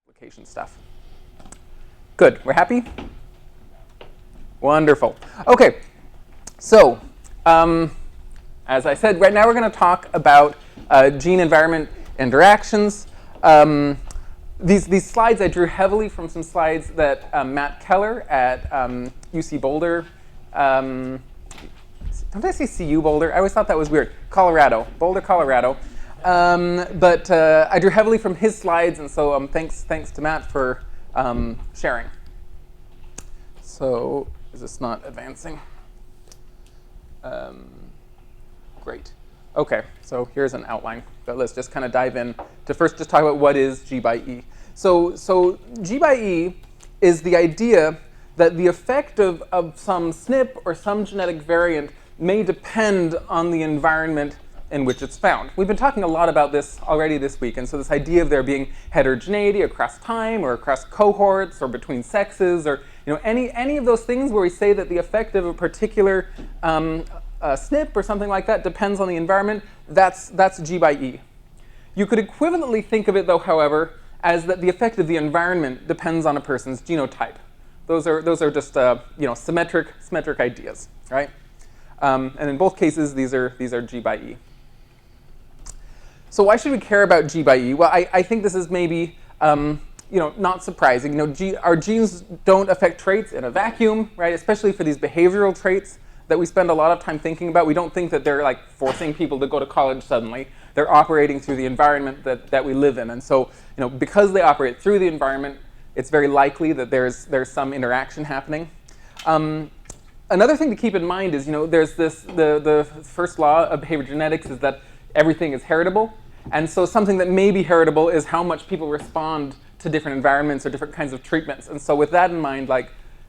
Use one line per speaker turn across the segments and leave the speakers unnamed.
application stuff. Good, we're happy? Wonderful. Okay, so as I said, right now we're going to talk about gene-environment interactions. These slides I drew heavily from some slides that Matt Keller at UC Boulder, don't I say CU Boulder? I always thought that was weird. Boulder, Colorado. But I drew heavily from his slides, and so thanks to Matt for sharing. So is this not advancing? Great. Okay, so here's an outline. But let's just kind of dive in to first just talk about what is G by E. So G by E is the idea that the effect of some SNP or some genetic variant may depend on the environment in which it's found. We've been talking a lot about this already this week, and so this idea of there being heterogeneity across time or across cohorts or between sexes or any of those things where we say that the effect of a particular SNP or something like that depends on the environment, that's G by E. You could equivalently think of it, though, however, as that the effect of the environment depends on a person's genotype. Those are just symmetric ideas, right? And in both cases, these are G by E. So why should we care about G by E? Well, I think this is maybe not surprising. Our genes don't affect traits in a vacuum, right? Especially for these behavioral traits that we spend a lot of time thinking about. We don't think that they're like forcing people to go to college suddenly. They're operating through the environment that we live in, and so because they operate through the environment, it's very likely that there's some interaction happening. Another thing to keep in mind is there's the first law of behavior genetics is that everything is heritable, and so something that may be heritable is how much people respond to different environments or different kinds of treatments. And so with that in mind,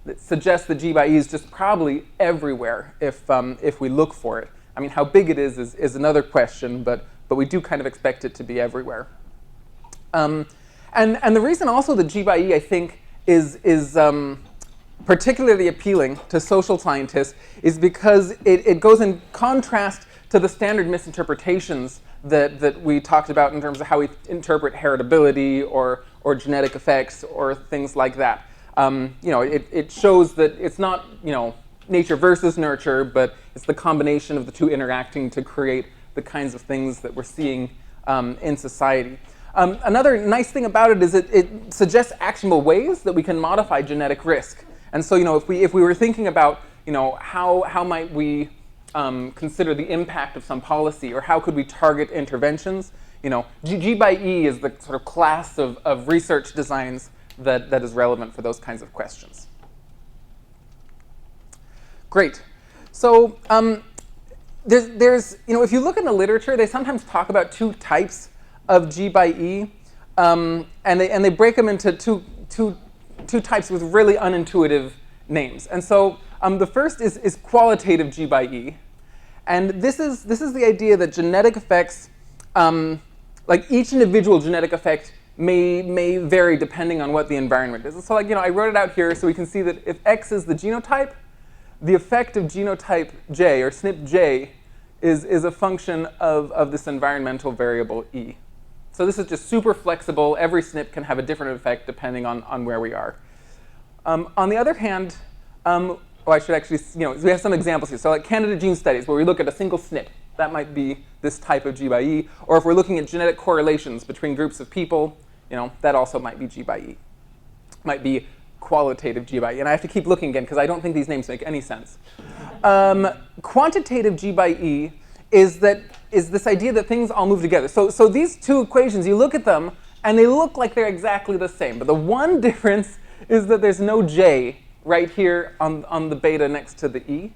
it suggests that G by E is just probably everywhere if we look for it. I mean, how big it is another question, but we do kind of expect it to be everywhere. And the reason also that G by E, I think, is particularly appealing to social scientists is because it goes in contrast to the standard misinterpretations that we talked about in terms of how we interpret heritability or genetic effects or things like that. It shows that it's not nature versus nurture, but it's the combination of the two interacting to create the kinds of things that we're seeing in society. Another nice thing about it is it suggests actionable ways that we can modify genetic risk. And so if we were thinking about how might we consider the impact of some policy, or how could we target interventions, G by E is the sort of class of research designs that is relevant for those kinds of questions. Great. So there's if you look in the literature, they sometimes talk about two types of G by E, and they break them into two types with really unintuitive names. And so the first is qualitative G by E, and this is the idea that genetic effects, like each individual genetic effect, may vary depending on what the environment is. So I wrote it out here so we can see that if X is the genotype, the effect of genotype J, or SNP J, is a function of this environmental variable E. So this is just super flexible. Every SNP can have a different effect depending on where we are. On the other hand, I should actually, we have some examples here. So like candidate gene studies, where we look at a single SNP. That might be this type of G by E. Or if we're looking at genetic correlations between groups of people, that also might be G by E. Might be qualitative G by E. And I have to keep looking again, because I don't think these names make any sense. Quantitative G by E is this idea that things all move together. So these two equations, you look at them, and they look like they're exactly the same. But the one difference is that there's no J right here on the beta next to the E.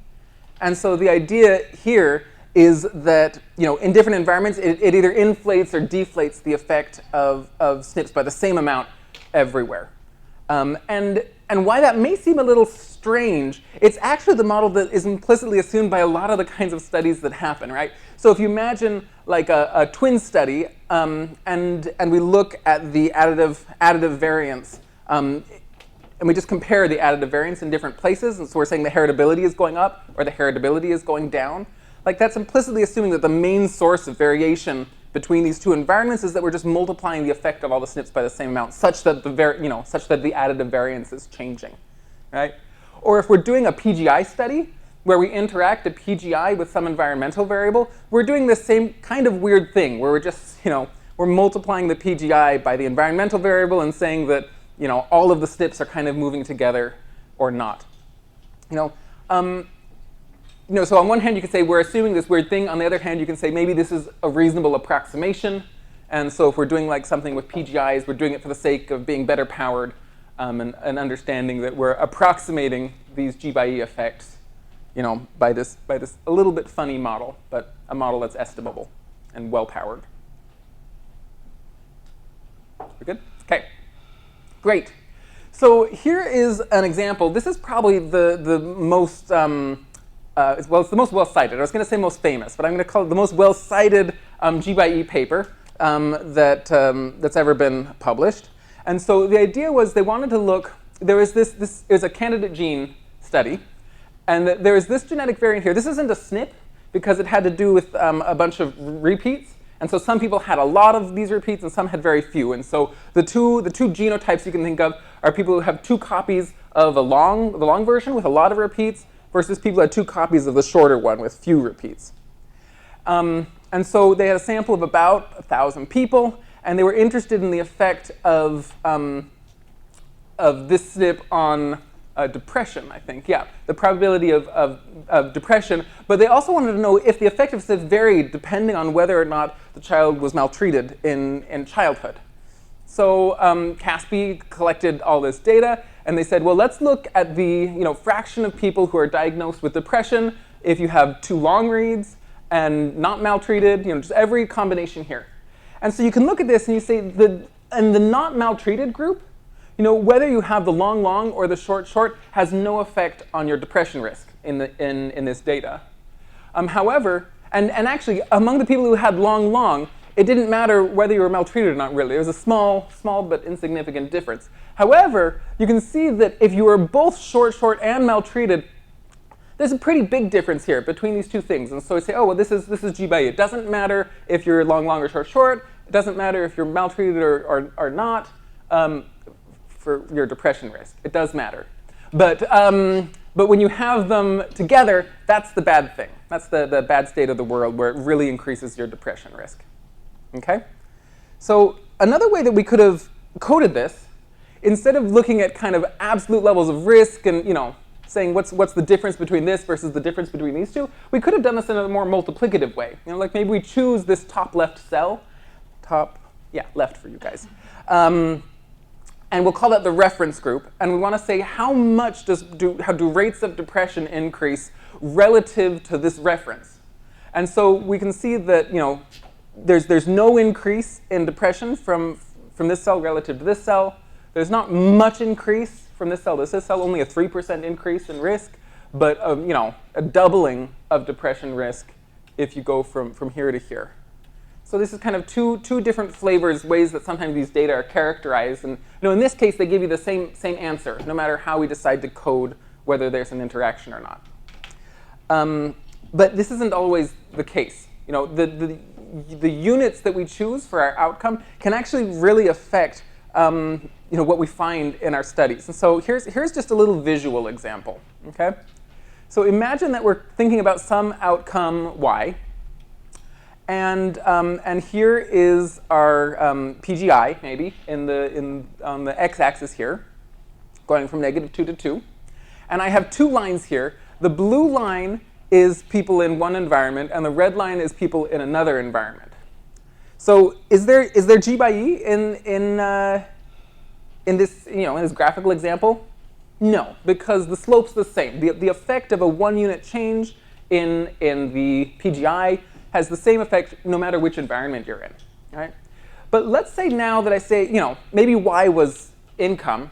And so the idea here is that in different environments, it either inflates or deflates the effect of SNPs by the same amount everywhere. And why that may seem a little strange, it's actually the model that is implicitly assumed by a lot of the kinds of studies that happen, right? So if you imagine like a twin study, and we look at the additive variance, and we just compare the additive variance in different places, and so we're saying the heritability is going up or the heritability is going down, like that's implicitly assuming that the main source of variation between these two environments is that we're just multiplying the effect of all the SNPs by the same amount, such that the additive variance is changing, right? Or if we're doing a PGI study where we interact a PGI with some environmental variable, we're doing the same kind of weird thing where we're just, we're multiplying the PGI by the environmental variable and saying that, all of the SNPs are kind of moving together or not. So on one hand, you could say we're assuming this weird thing. On the other hand, you can say maybe this is a reasonable approximation. And so if we're doing like something with PGIs, we're doing it for the sake of being better powered and understanding that we're approximating these G/E effects, by this a little bit funny model, but a model that's estimable and well powered. We're good? Okay. Great. So here is an example. This is probably the most it's the most well-cited. I was going to say most famous, but I'm going to call it the most well-cited G/E paper that's ever been published. And so the idea was they wanted to look. There is this is a candidate gene study, and there is this genetic variant here. This isn't a SNP because it had to do with a bunch of repeats. And so some people had a lot of these repeats, and some had very few. And so the two genotypes you can think of are people who have 2 copies of the long version with a lot of repeats, versus people who had 2 copies of the shorter one with few repeats. And so they had a sample of about 1,000 people, and they were interested in the effect of this SNP on depression, I think. Yeah, the probability of depression. But they also wanted to know if the effect of SNPs varied depending on whether or not the child was maltreated in childhood. So Caspi collected all this data, and they said, well, let's look at the fraction of people who are diagnosed with depression if you have 2 long reads and not maltreated, just every combination here. And so you can look at this and you say, in the not maltreated group, whether you have the long or the short has no effect on your depression risk in this data. However, and actually among the people who had long, it didn't matter whether you were maltreated or not, really. It was a small but insignificant difference. However, you can see that if you were both short and maltreated, there's a pretty big difference here between these two things. And so I say, oh, well, this is G/E. It doesn't matter if you're long or short. It doesn't matter if you're maltreated or not for your depression risk. It does matter. But when you have them together, that's the bad thing. That's the bad state of the world where it really increases your depression risk. Okay? So another way that we could have coded this, instead of looking at kind of absolute levels of risk and saying what's the difference between this versus the difference between these two, we could have done this in a more multiplicative way. Like maybe we choose this top left cell, left for you guys, and we'll call that the reference group. And we want to say how do rates of depression increase relative to this reference. And so we can see that there's no increase in depression from this cell relative to this cell. There's not much increase from this cell to this cell, only a 3% increase in risk, but a doubling of depression risk if you go from here to here. So this is kind of two different flavors, ways that sometimes these data are characterized. And in this case, they give you the same answer, no matter how we decide to code whether there's an interaction or not. But this isn't always the case. The units that we choose for our outcome can actually really affect what we find in our studies. And so here's just a little visual example. Okay, so imagine that we're thinking about some outcome y, and here is our PGI maybe on the x-axis here, going from -2 to 2, and I have 2 lines here. The blue line is people in one environment, and the red line is people in another environment. So is there G/E in this graphical example? No, because the slope's the same. The effect of a 1-unit change in the PGI has the same effect no matter which environment you're in. Right? But let's say now that I say maybe y was income.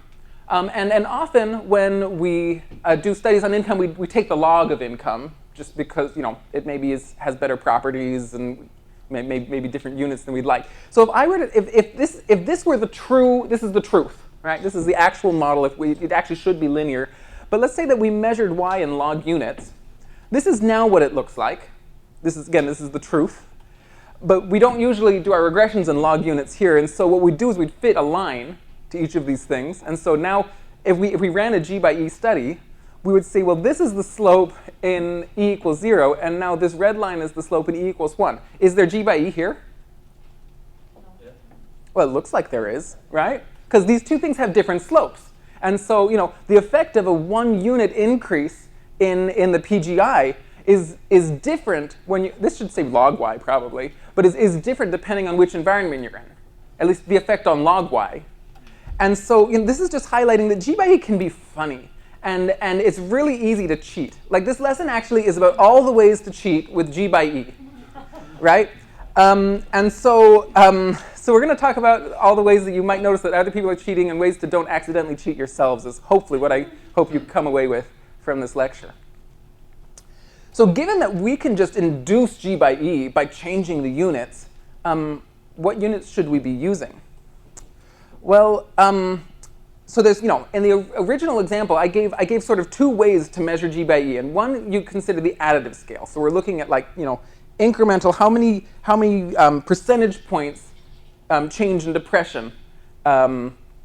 And often when we do studies on income, we take the log of income just because it maybe has better properties and maybe different units than we'd like. So if I were to, if this were this is the truth, right? This is the actual model. It actually should be linear. But let's say that we measured y in log units. This is now what it looks like. This is the truth. But we don't usually do our regressions in log units here. And so what we do is we'd fit a line to each of these things. And so now if we ran a G by E study, we would say, well, this is the slope in E equals 0. And now this red line is the slope in E equals 1. Is there G by E here?
Yeah.
Well, it looks like there is, right? Because these two things have different slopes. And so, the effect of a 1 unit increase in the PGI is different when you, this should say log y probably, but is different depending on which environment you're in. At least the effect on log y. And so this is just highlighting that G by E can be funny. And it's really easy to cheat. Like this lesson actually is about all the ways to cheat with G by E, right? So we're going to talk about all the ways that you might notice that other people are cheating and ways to don't accidentally cheat yourselves is hopefully what I hope you come away with from this lecture. So given that we can just induce G by E by changing the units, what units should we be using? Well, so there's, in the original example, I gave sort of two ways to measure G by E. And one, you consider the additive scale. So we're looking at incremental, how many percentage points change in depression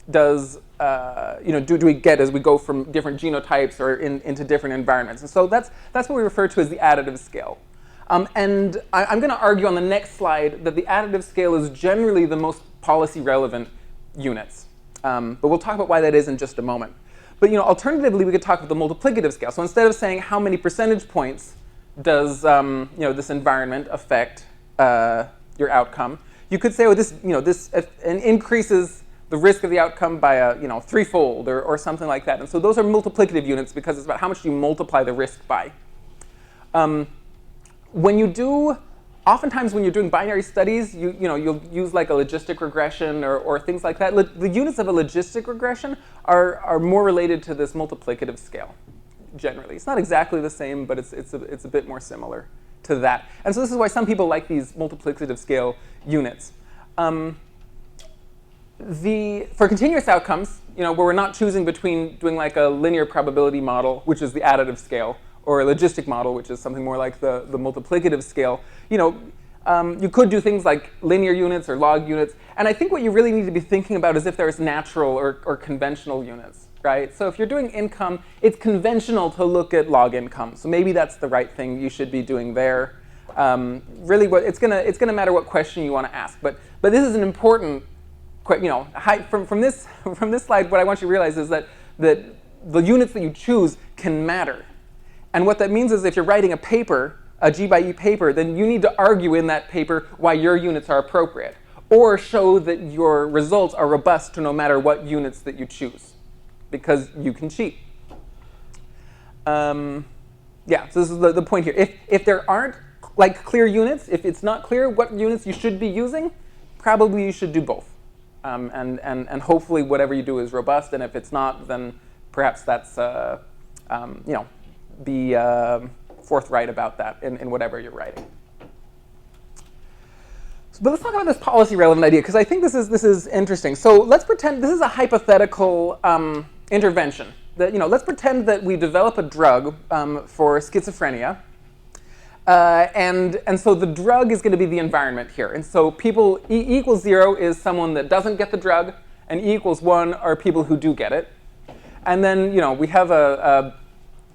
does do we get as we go from different genotypes or into different environments? And so that's what we refer to as the additive scale. And I'm going to argue on the next slide that the additive scale is generally the most policy relevant units. But we'll talk about why that is in just a moment. But alternatively, we could talk about the multiplicative scale. So instead of saying how many percentage points does this environment affect your outcome, you could say, oh, this increases the risk of the outcome by a threefold or something like that. And so those are multiplicative units because it's about how much you multiply the risk by. Oftentimes when you're doing binary studies, you'll use like a logistic regression or things like that. The units of a logistic regression are more related to this multiplicative scale, generally. It's not exactly the same, but it's a bit more similar to that. And so this is why some people like these multiplicative scale units. For continuous outcomes, where we're not choosing between doing like a linear probability model, which is the additive scale, or a logistic model, which is something more like the multiplicative scale, you could do things like linear units or log units. And I think what you really need to be thinking about is if there's natural or conventional units, right? So if you're doing income, it's conventional to look at log income. So maybe that's the right thing you should be doing there. Really, it's gonna matter what question you want to ask. But this is an important, from this slide, what I want you to realize is that the units that you choose can matter. And what that means is if you're writing a paper, a G by E paper, then you need to argue in that paper why your units are appropriate, or show that your results are robust to no matter what units that you choose, because you can cheat. So this is the point here. If there aren't clear units, if it's not clear what units you should be using, probably you should do both. And hopefully whatever you do is robust, and if it's not, then perhaps that's be forthright about that in whatever you're writing. But let's talk about this policy relevant idea, because I think this is interesting. So let's pretend this is a hypothetical intervention. That let's pretend that we develop a drug for schizophrenia, and so the drug is going to be the environment here. And so people E equals 0 is someone that doesn't get the drug, and E equals 1 are people who do get it. And then we have a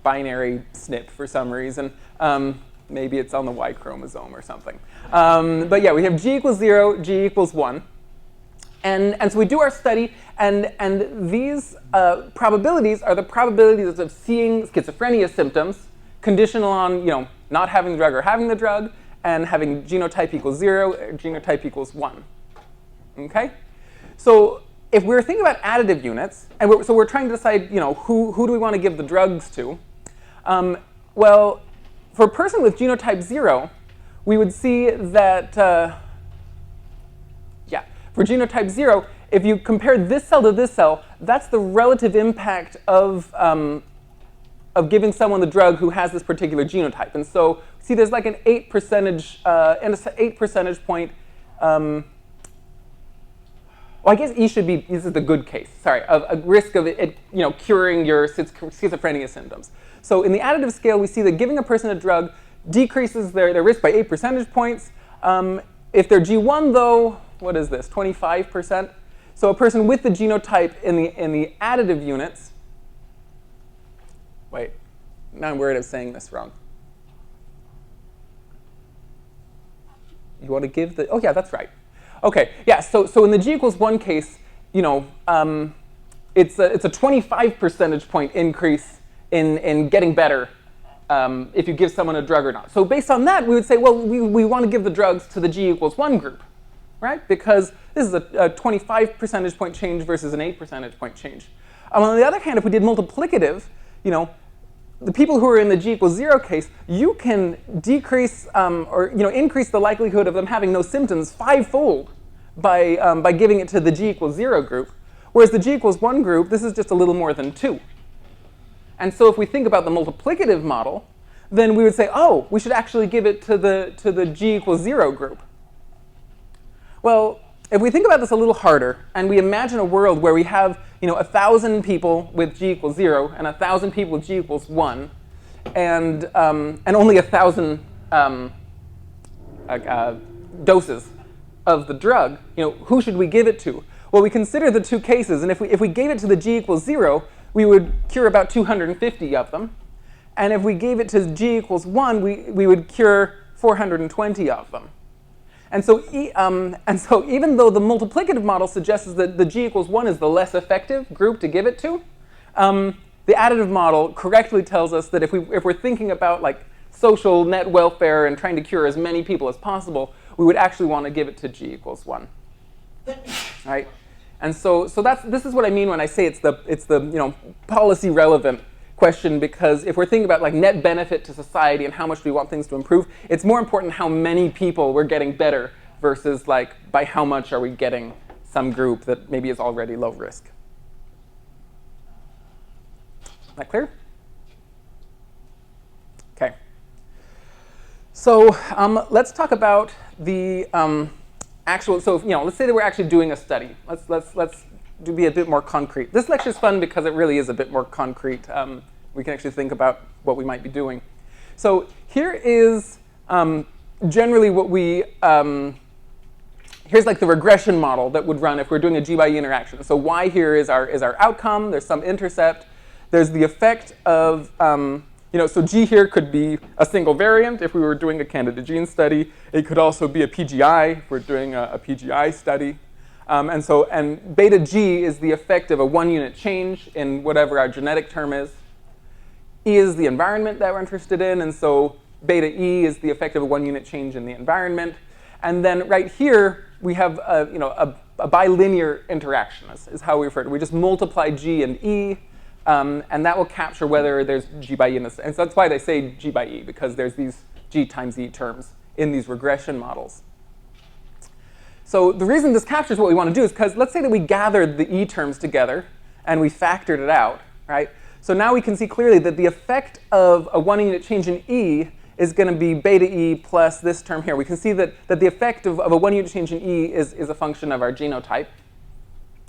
binary SNP for some reason. Maybe it's on the Y chromosome or something. But yeah, we have G equals 0, G equals 1. And so we do our study, and these probabilities are the probabilities of seeing schizophrenia symptoms conditional on not having the drug or having the drug, and having genotype equals 0, genotype equals 1. Okay? So if we're thinking about additive units, and we're trying to decide who do we want to give the drugs to, well, for a person with genotype 0, we would see that, for genotype 0, if you compare this cell to this cell, that's the relative impact of giving someone the drug who has this particular genotype. And so, see, there's like an 8 percentage point. Well, I guess E should be, this is the good case, sorry, of a risk of it curing your schizophrenia symptoms. So in the additive scale, we see that giving a person a drug decreases their risk by 8 percentage points. if they're G1 though, what is this, 25%? So a person with the genotype in the additive units, wait, now I'm worried of saying this wrong. You want to give the, oh yeah, that's right. Okay, yeah, so in the G equals 1 case, you know, it's a 25 percentage point increase in getting better if you give someone a drug or not. So based on that, we would say, well, we want to give the drugs to the G equals 1 group, right? Because this is a 25 percentage point change versus an 8 percentage point change. On the other hand, if we did multiplicative, you know, the people who are in the G equals 0 case, you can decrease or increase the likelihood of them having no symptoms 5-fold by giving it to the G equals 0 group. Whereas the G equals 1 group, this is just a little more than 2. And so if we think about the multiplicative model, then we would say, oh, we should actually give it to the G equals 0 group. Well, if we think about this a little harder, and we imagine a world where we have 1,000 people with G equals 0 and 1,000 people with G equals 1, and only 1,000 doses of the drug, who should we give it to? Well, we consider the two cases, and if we gave it to the G equals 0, we would cure about 250 of them. And if we gave it to G equals 1, we would cure 420 of them. And so even though the multiplicative model suggests that the G equals 1 is the less effective group to give it to, the additive model correctly tells us that if we're thinking about like social net welfare and trying to cure as many people as possible, we would actually want to give it to G equals 1. Right? And so this is what I mean when I say it's the policy relevant question, because if we're thinking about like net benefit to society and how much we want things to improve, it's more important how many people we're getting better versus like by how much are we getting some group that maybe is already low risk. That clear? Okay. So let's talk about the actual. So let's say that we're actually doing a study. Let's be a bit more concrete. This lecture is fun because it really is a bit more concrete. We can actually think about what we might be doing. So here is generally what we, here's like the regression model that would run if we're doing a G by E interaction. So Y here is our outcome. There's some intercept. There's the effect of, so G here could be a single variant if we were doing a candidate gene study. It could also be a PGI if we're doing a PGI study. And beta G is the effect of a 1-unit change in whatever our genetic term is. E is the environment that we're interested in, and so beta E is the effect of a 1-unit change in the environment. And then right here, we have a bilinear interaction is how we refer to it. We just multiply G and E, and that will capture whether there's G by E in this. And so that's why they say G by E, because there's these G times E terms in these regression models. So the reason this captures what we want to do is because let's say that we gathered the E terms together and we factored it out, right? So now we can see clearly that the effect of a 1-unit change in E is going to be beta E plus this term here. We can see that the effect of a 1-unit change in E is a function of our genotype.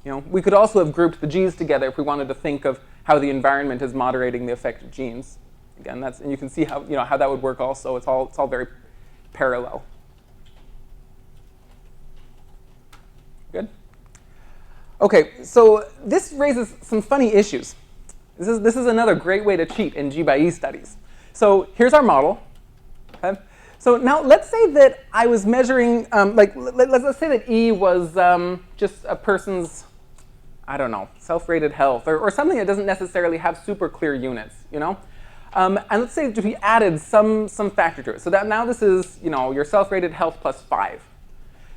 We could also have grouped the G's together if we wanted to think of how the environment is moderating the effect of genes. Again, and you can see how how that would work also. It's all very parallel. Good? Okay, so this raises some funny issues. This is another great way to cheat in G by E studies. So here's our model. Okay? So now let's say that I was measuring, let's say that E was just a person's, I don't know, self-rated health or something that doesn't necessarily have super clear units, And let's say that we added some factor to it. So that now this is, your self-rated health plus 5.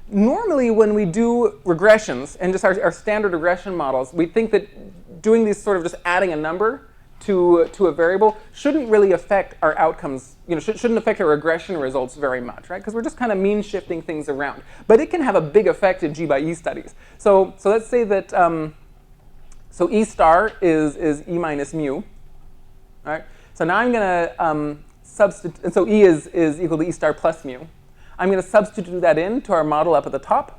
Normally, when we do regressions and just our standard regression models, we think that doing these sort of just adding a number to a variable shouldn't really affect our outcomes, shouldn't affect our regression results very much, right? Because we're just kind of mean shifting things around. But it can have a big effect in G by E studies. So let's say that, so E star is E minus mu, all right? So now I'm going to substitute, and so E is equal to E star plus mu. I'm going to substitute that into our model up at the top,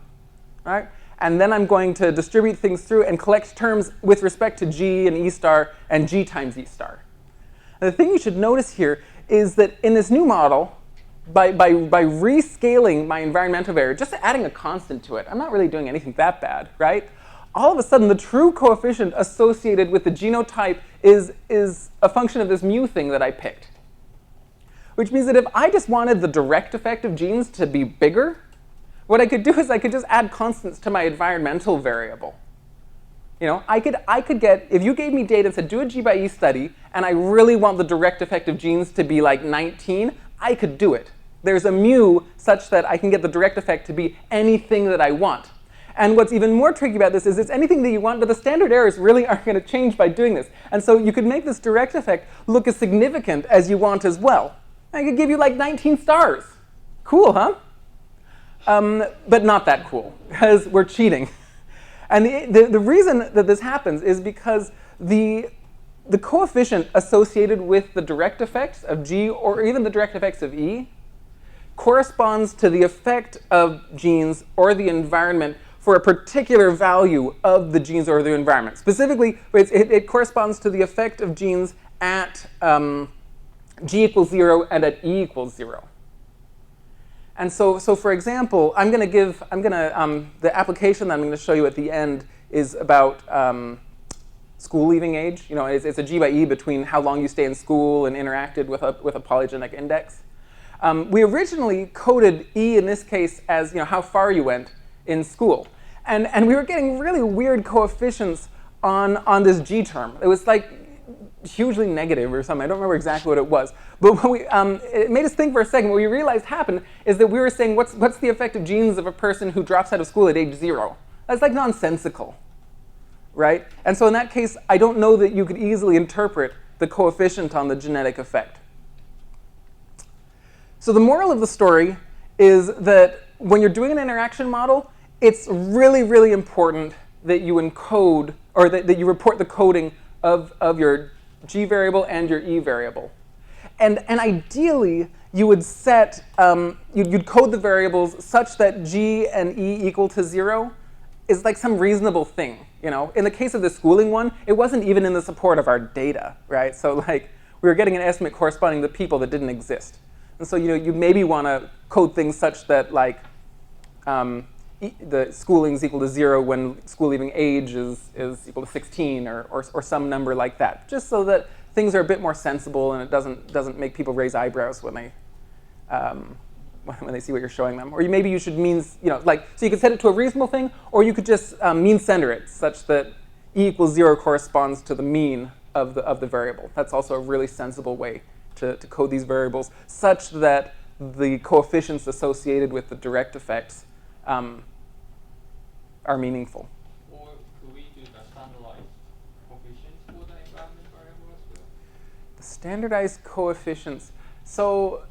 right? And then I'm going to distribute things through and collect terms with respect to G and E star and G times E star. And the thing you should notice here is that in this new model, by rescaling my environmental variable, just adding a constant to it, I'm not really doing anything that bad, right? All of a sudden, the true coefficient associated with the genotype is a function of this mu thing that I picked. Which means that if I just wanted the direct effect of genes to be bigger, what I could do is I could just add constants to my environmental variable. You know, I could get, if you gave me data and said, do a G by E study, and I really want the direct effect of genes to be like 19, I could do it. There's a mu such that I can get the direct effect to be anything that I want. And what's even more tricky about this is it's anything that you want, but the standard errors really aren't going to change by doing this. And so you could make this direct effect look as significant as you want as well. I could give you like 19 stars. Cool, huh? But not that cool, because we're cheating. And the reason that this happens is because the coefficient associated with the direct effects of G, or even the direct effects of E, corresponds to the effect of genes or the environment for a particular value of the genes or the environment. Specifically, it corresponds to the effect of genes at G equals 0 and at E equals 0. And so for example, the application that I'm going to show you at the end is about school leaving age. You know, it's a G by E between how long you stay in school and interacted with a polygenic index. We originally coded E in this case as, you know, how far you went in school. And we were getting really weird coefficients on this G term. It was like hugely negative or something. I don't remember exactly what it was. But it made us think for a second. What we realized happened is that we were saying, what's the effect of genes of a person who drops out of school at age 0? That's like nonsensical, right? And so in that case, I don't know that you could easily interpret the coefficient on the genetic effect. So the moral of the story is that when you're doing an interaction model, it's really, really important that you encode, or that you report the coding of your G variable and your E variable. And ideally, you would set, you'd code the variables such that G and E equal to 0 is like some reasonable thing. You know, in the case of the schooling one, it wasn't even in the support of our data, right? So like, we were getting an estimate corresponding to people that didn't exist. And so, you know, you maybe want to code things such that like the schooling is equal to 0 when school leaving age is equal to 16 or some number like that, just so that things are a bit more sensible and it doesn't make people raise eyebrows when they see what you're showing them. Or maybe you should means, you know, like, so you could set it to a reasonable thing, or you could just mean center it such that E equals 0 corresponds to the mean of the variable. That's also a really sensible way to code these variables such that the coefficients associated with the direct effects are meaningful.
Or could we do the standardized coefficients for the environment variable as well?
The standardized coefficients. So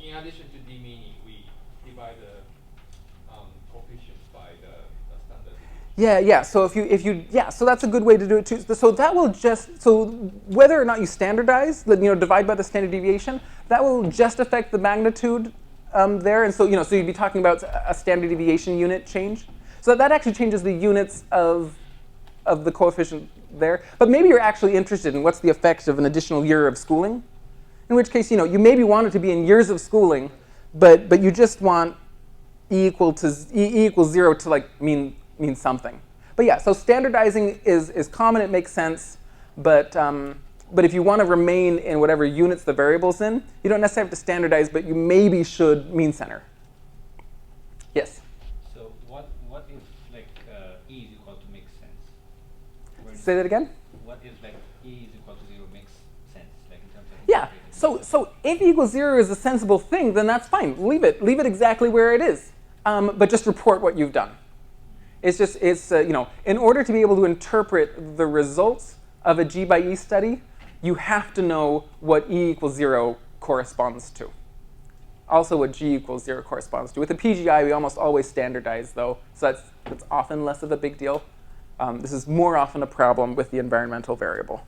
In addition to d meaning, we divide the coefficients by the standard deviation.
yeah. So so that's a good way to do it too. So that will whether or not you standardize, divide by the standard deviation, that will just affect the magnitude there. And so you'd be talking about a standard deviation unit change. So that actually changes the units of the coefficient there. But maybe you're actually interested in what's the effect of an additional year of schooling. In which case, you maybe want it to be in years of schooling, but you just want E equals 0 to like mean something. But yeah, so standardizing is common, it makes sense, but if you want to remain in whatever units the variable's in, you don't necessarily have to standardize, but you maybe should mean center. Yes?
So what if like E is equal to make sense?
Say that again?
What if like E is equal to 0 makes sense, like in terms of
Yeah, so if E equals 0 is a sensible thing, then that's fine. Leave it exactly where it is, but just report what you've done. It's in order to be able to interpret the results of a G by E study, you have to know what E equals 0 corresponds to. Also what G equals 0 corresponds to. With the PGI, we almost always standardize, though, so that's often less of a big deal. This is more often a problem with the environmental variable.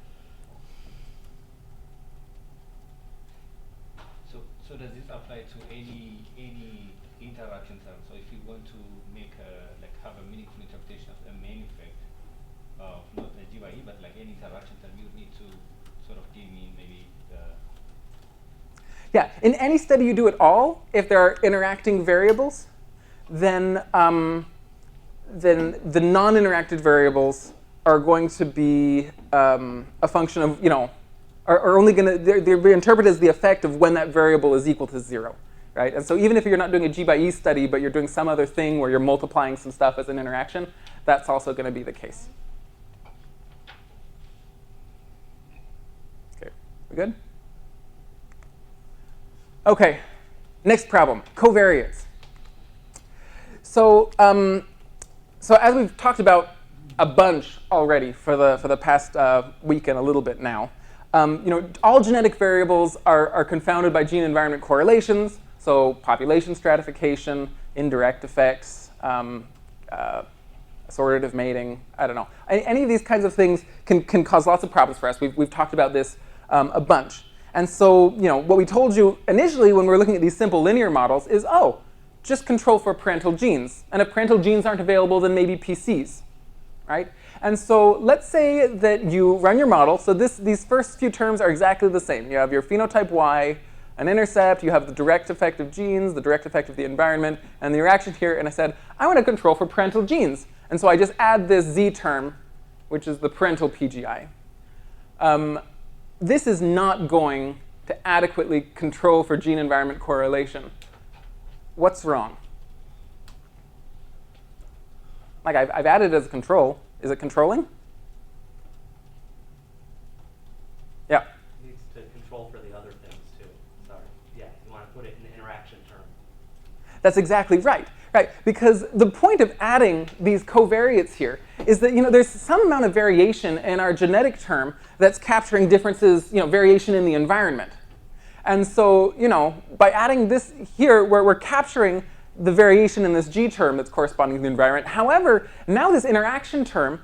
So does this apply to any interaction term? So if you want to make have a meaningful interpretation of a main effect of not the G by E, but like any interaction term, you would need to sort of demean maybe the.
Yeah, in any study you do at all, if there are interacting variables, then the non-interacted variables are going to be a function of, are only going to, they're interpreted as the effect of when that variable is equal to 0, right? And so even if you're not doing a G by E study, but you're doing some other thing where you're multiplying some stuff as an interaction, that's also going to be the case. Okay, we good? Okay, next problem, covariates. So, so as we've talked about a bunch already for the past week and a little bit now, all genetic variables are confounded by gene-environment correlations. So population stratification, indirect effects, assortative mating. I don't know. Any of these kinds of things can cause lots of problems for us. We've talked about this a bunch. And so, what we told you initially when we were looking at these simple linear models is, oh, just control for parental genes. And if parental genes aren't available, then maybe PCs, right? And so let's say that you run your model. So these first few terms are exactly the same. You have your phenotype Y, an intercept. You have the direct effect of genes, the direct effect of the environment, and the interaction here. And I said, I want to control for parental genes. And so I just add this Z term, which is the parental PGI. This is not going to adequately control for gene-environment correlation. What's wrong? Like I've added it as a control. Is it controlling? Yeah.
It needs to control for the other things too. Sorry. Yeah, you want to put it in the interaction term.
That's exactly right. Right, because the point of adding these covariates here is that there's some amount of variation in our genetic term that's capturing differences, variation in the environment. And so, by adding this here, we're capturing the variation in this G term that's corresponding to the environment. However, now this interaction term,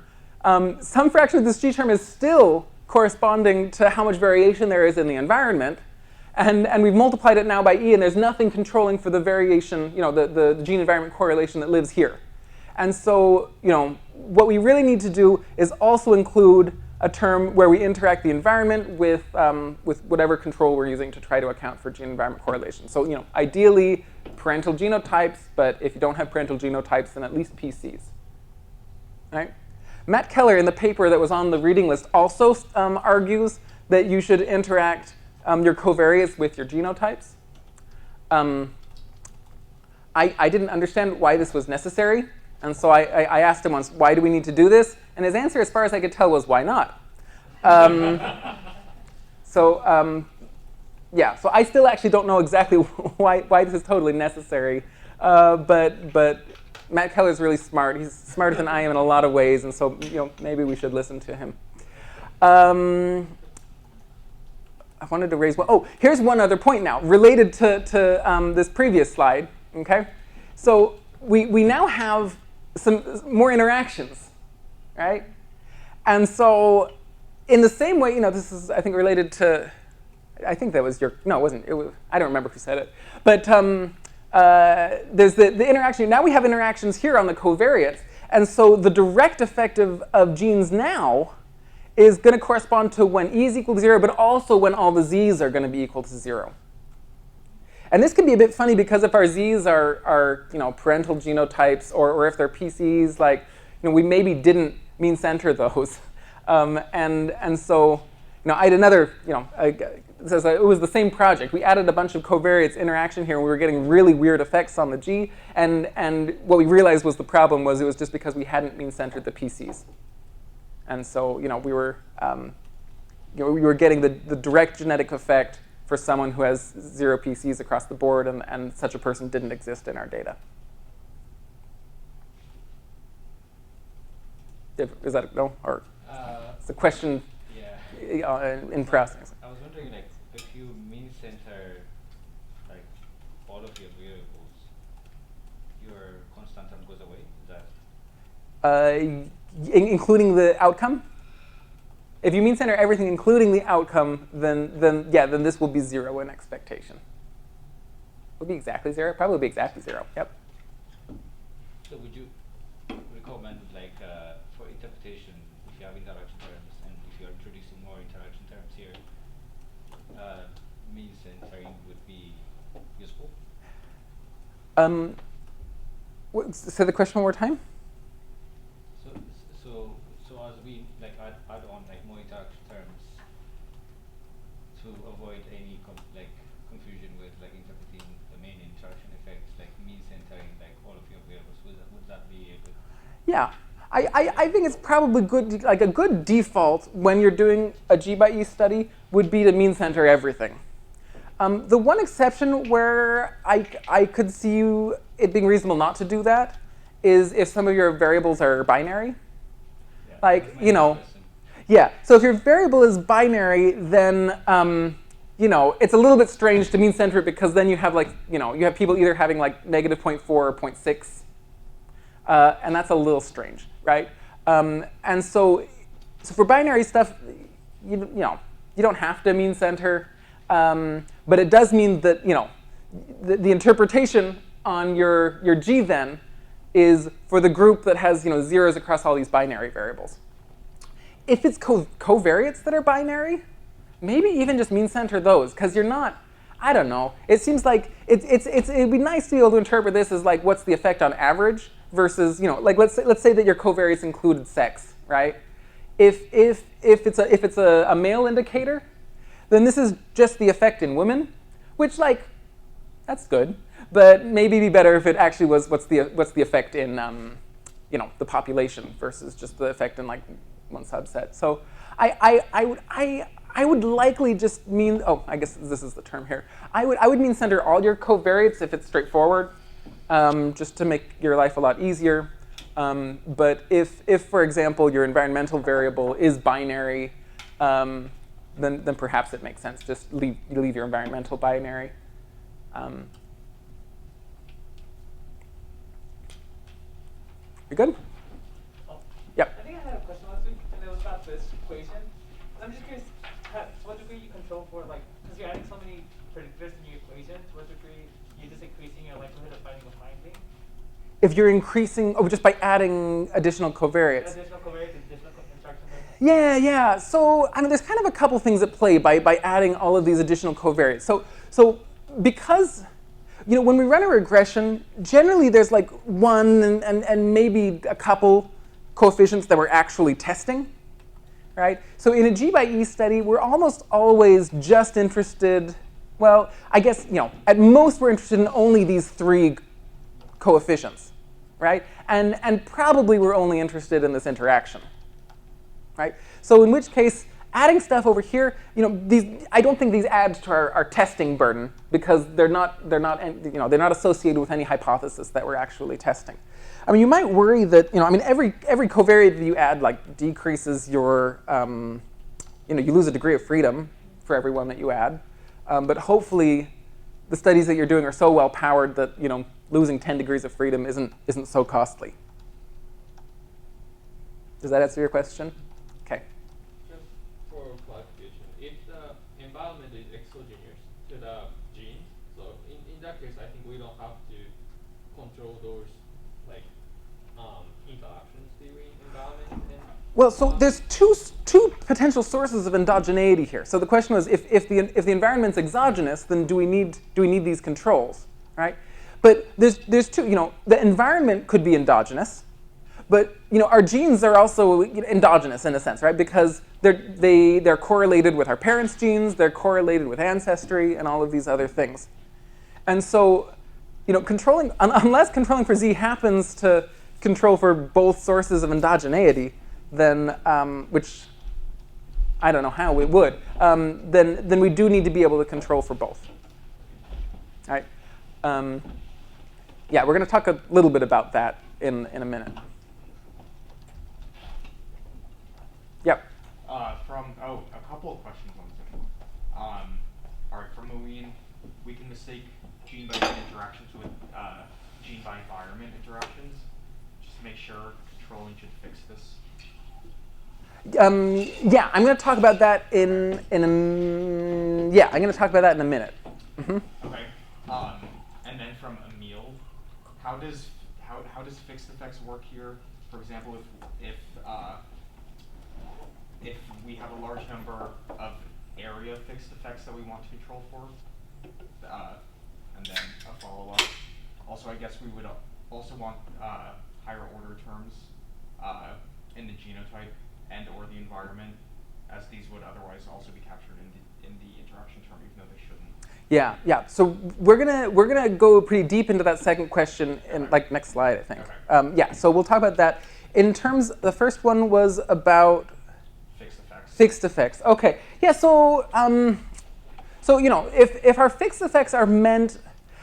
some fraction of this G term is still corresponding to how much variation there is in the environment. And we've multiplied it now by E, and there's nothing controlling for the variation, the gene-environment correlation that lives here. And so, what we really need to do is also include a term where we interact the environment with whatever control we're using to try to account for gene-environment correlation. So, ideally, parental genotypes, but if you don't have parental genotypes, then at least PCs. Right? Matt Keller, in the paper that was on the reading list, also argues that you should interact your covariates with your genotypes. I didn't understand why this was necessary, and so I asked him once, why do we need to do this? And his answer, as far as I could tell, was why not? Yeah, so I still actually don't know exactly why this is totally necessary, but Matt Keller's really smart. He's smarter than I am in a lot of ways, and so maybe we should listen to him. I wanted to raise one. Oh, here's one other point now, related to this previous slide. Okay, so we now have some more interactions, right? And so, in the same way, this is I think related to. I think that was your. No, it wasn't. It was. I don't remember who said it. But there's the interaction. Now we have interactions here on the covariates, and so the direct effect of genes now is going to correspond to when E is equal to 0, but also when all the Z's are going to be equal to 0. And this can be a bit funny because if our Z's are parental genotypes, or if they're PCs, like we maybe didn't mean center those, and so I had another it says it was the same project. We added a bunch of covariates interaction here, and we were getting really weird effects on the G. And what we realized was the problem was it was just because we hadn't mean centered the PCs. And so, we were getting the direct genetic effect for someone who has 0 PCs across the board, and such a person didn't exist in our data. Is that no? Or it's a question in process.
I was wondering, if you mean center, all of your variables, your constant term goes away. Is that?
Including the outcome? If you mean center everything, including the outcome, then this will be 0 in expectation. Will be exactly 0? Probably be exactly 0. Yep.
So would you recommend, for interpretation, if you have interaction terms and if you're introducing more interaction terms here, mean centering would be useful?
Say the question one more time.
So, so as we like add on like more interaction terms to avoid any confusion with like interpreting the main interaction effects, like mean centering like all of your variables, would that be a good?
Yeah, I think it's probably good, like a good default when you're doing a G by E study would be to mean center everything. The one exception where I could see it being reasonable not to do that is if some of your variables are binary.
Yeah,
Like,
that's my next question.
yeah. So if your variable is binary, then it's a little bit strange to mean center it because then you have you have people either having like -0.4 or 0.6, and that's a little strange, right? And so for binary stuff, you don't have to mean center, but it does mean that the interpretation on your G then is for the group that has zeros across all these binary variables. If it's covariates that are binary, maybe even just mean center those, because you're not, I don't know. It seems like it'd be nice to be able to interpret this as like what's the effect on average versus like let's say that your covariates included sex, right? If it's a male indicator, then this is just the effect in women, which that's good, but maybe it'd be better if it actually was what's the effect in the population versus just the effect in like one subset. So I would likely just mean, I guess this is the term here. I would mean center all your covariates if it's straightforward, just to make your life a lot easier. But if for example your environmental variable is binary, then perhaps it makes sense just leave your environmental binary. You good?
Oh.
Yep.
I think I had a question last week, and it was about this equation. I'm just curious, to what degree you control for, because you're adding so many predictors in your equation, to what degree you're just increasing your likelihood of finding a finding?
If you're increasing, just by adding additional covariates.
Additional covariates, additional interaction terms.
Yeah. So there's kind of a couple things at play by adding all of these additional covariates. So because when we run a regression, generally there's like one and maybe a couple coefficients that we're actually testing, right? So in a G by E study, we're almost always just interested, well, I guess, at most we're interested in only these 3 coefficients, right? And probably we're only interested in this interaction, right? So in which case, adding stuff over here, I don't think these add to our testing burden because they're not associated with any hypothesis that we're actually testing. You might worry that every covariate that you add decreases your you lose a degree of freedom for every one that you add, but hopefully the studies that you're doing are so well powered that losing 10 degrees of freedom isn't so costly. Does that answer your question? Okay.
Just for clarification, if the environment is exogenous to the gene, so in that case, I think we don't have to control those interactions between environment and.
Well, so there's two potential sources of endogeneity here. So the question was, if the environment's exogenous, then do we need these controls, right? But there's two. The environment could be endogenous, but our genes are also endogenous in a sense, right? Because they're correlated with our parents' genes, they're correlated with ancestry, and all of these other things. And so, controlling unless controlling for Z happens to control for both sources of endogeneity, then which I don't know how it would, then we do need to be able to control for both. All right. Yeah, we're going to talk a little bit about that in a minute. Yep.
A couple of questions on this. All right, from Marine, we can mistake gene by gene interactions with gene by environment interactions. Just to make sure controlling should fix this.
Yeah, I'm going to talk about that in a minute. Mm-hmm.
Okay. And then from Emil, how does fixed effects work here? For example, if we have a large number of area fixed effects that we want to control for, and then a follow-up. Also, I guess we would also want higher order terms in the genotype and or the environment, as these would otherwise also be captured in the interaction term, even though they shouldn't.
Yeah, yeah. So we're gonna go pretty deep into that second question in like next slide, I think.
Okay.
Yeah. So we'll talk about that. In terms, the first one was about
Fixed effects.
fixed effects. Okay. Yeah. So so you know, if our fixed effects are meant,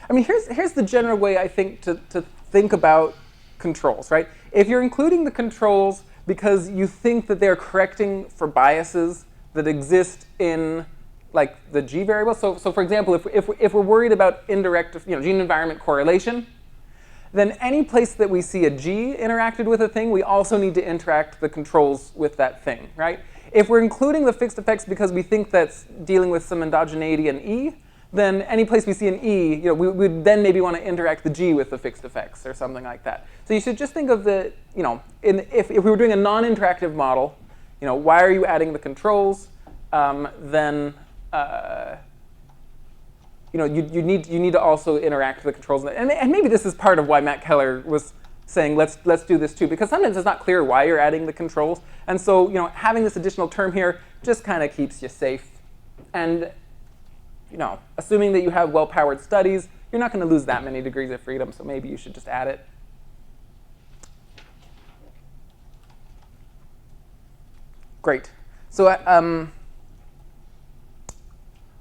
I mean, here's the general way I think to think about controls, right? If you're including the controls because you think that they're correcting for biases that exist in like the G variable. So for example, if we're worried about indirect, gene environment correlation, then any place that we see a G interacted with a thing, we also need to interact the controls with that thing, right? If we're including the fixed effects because we think that's dealing with some endogeneity in E, then any place we see an E, we would then maybe want to interact the G with the fixed effects or something like that. So you should just think of the, if we were doing a non-interactive model, why are you adding the controls? Then you need to also interact with the controls, and maybe this is part of why Matt Keller was saying let's do this too, because sometimes it's not clear why you're adding the controls, and so having this additional term here just kind of keeps you safe, and assuming that you have well-powered studies, you're not going to lose that many degrees of freedom, so maybe you should just add it. Great. So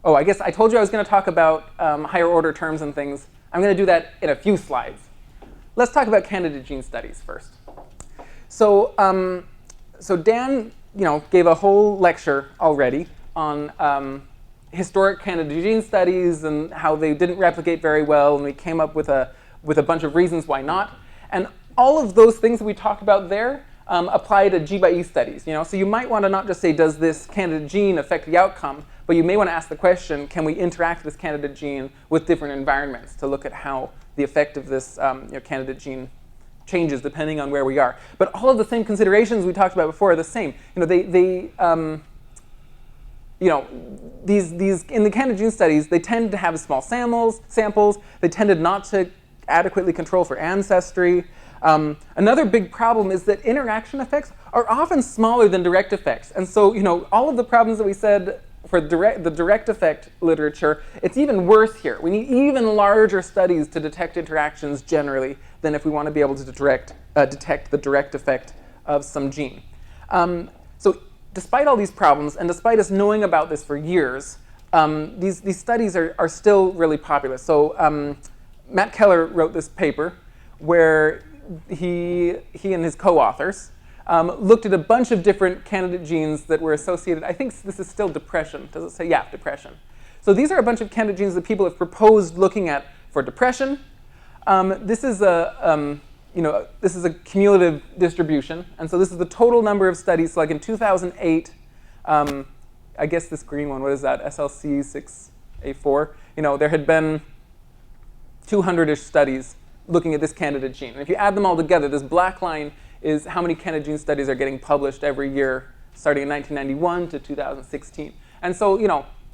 oh, I guess I told you I was going to talk about higher order terms and things. I'm going to do that in a few slides. Let's talk about candidate gene studies first. So, so Dan, gave a whole lecture already on historic candidate gene studies and how they didn't replicate very well, and we came up with a bunch of reasons why not. And all of those things that we talked about there apply to G by E studies. So you might want to not just say, does this candidate gene affect the outcome, but you may want to ask the question, can we interact this candidate gene with different environments to look at how the effect of this candidate gene changes depending on where we are. But all of the same considerations we talked about before are the same. These in the candidate gene studies, they tend to have small samples. They tended not to adequately control for ancestry. Another big problem is that interaction effects are often smaller than direct effects. And so, all of the problems that we said for the direct effect literature, it's even worse here. We need even larger studies to detect interactions generally than if we want to be able to detect the direct effect of some gene. So despite all these problems, and despite us knowing about this for years, these studies are still really popular. So Matt Keller wrote this paper where he and his co-authors looked at a bunch of different candidate genes that were associated. I think this is still depression. Does it say? Yeah, depression. So these are a bunch of candidate genes that people have proposed looking at for depression. This is a cumulative distribution, and so this is the total number of studies. So like in 2008, I guess this green one, what is that? SLC6A4. There had been 200-ish studies looking at this candidate gene. And if you add them all together, this black line is how many candidate gene studies are getting published every year, starting in 1991 to 2016. And so,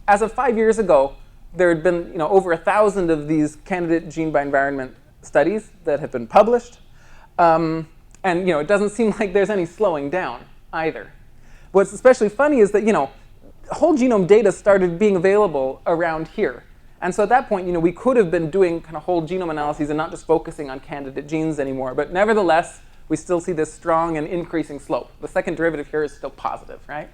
as of 5 years ago, there had been, over 1,000 of these candidate gene by environment studies that have been published. And, it doesn't seem like there's any slowing down either. What's especially funny is that, whole genome data started being available around here. And so at that point, we could have been doing kind of whole genome analyses and not just focusing on candidate genes anymore. But nevertheless, we still see this strong and increasing slope. The second derivative here is still positive, right?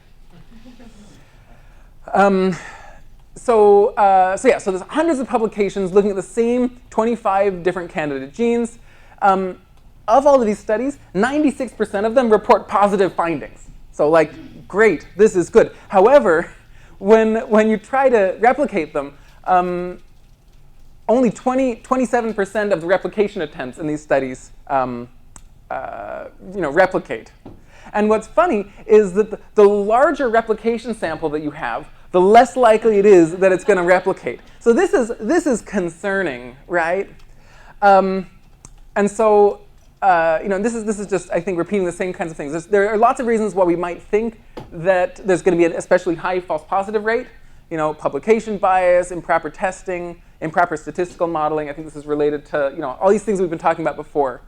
So there's hundreds of publications looking at the same 25 different candidate genes. Of all of these studies, 96% of them report positive findings. So great, this is good. However, when you try to replicate them, only 27% of the replication attempts in these studies replicate. And what's funny is that the larger replication sample that you have, the less likely it is that it's going to replicate. So this is concerning, right? And so this is just, I think, repeating the same kinds of things. There are lots of reasons why we might think that there's going to be an especially high false positive rate, publication bias, improper testing, improper statistical modeling. I think this is related to all these things we've been talking about before.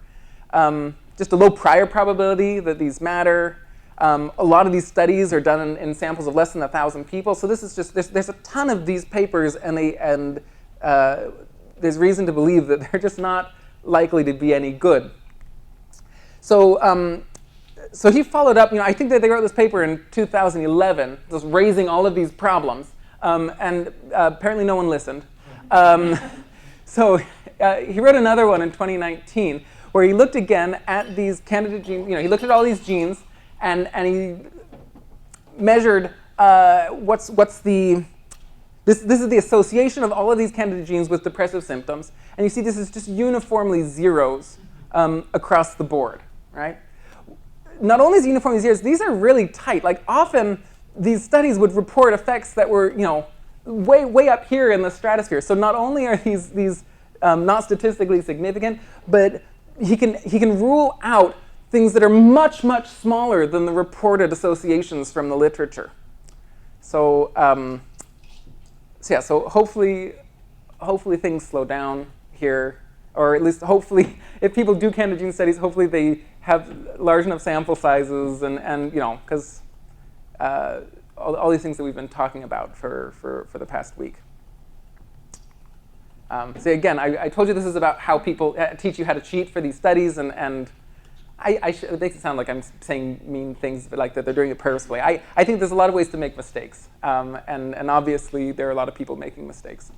Just a low prior probability that these matter. A lot of these studies are done in samples of less than 1,000 people. So this is just there's a ton of these papers, and there's reason to believe that they're just not likely to be any good. So so he followed up. I think that they wrote this paper in 2011, just raising all of these problems, and apparently no one listened. So he wrote another one in 2019 where he looked again at these candidate genes. He looked at all these genes and he measured this is the association of all of these candidate genes with depressive symptoms. And you see this is just uniformly zeros across the board, right? Not only is it uniformly zeros, these are really tight. Like often these studies would report effects that were, way up here in the stratosphere. So not only are these not statistically significant, but he can rule out things that are much, much smaller than the reported associations from the literature. So, so hopefully things slow down here, or at least hopefully, if people do candidate gene studies, hopefully they have large enough sample sizes, and because all these things that we've been talking about for the past week. So again, I told you this is about how people teach you how to cheat for these studies, and it makes it sound like I'm saying mean things, but like that they're doing it purposefully. I think there's a lot of ways to make mistakes, and obviously there are a lot of people making mistakes.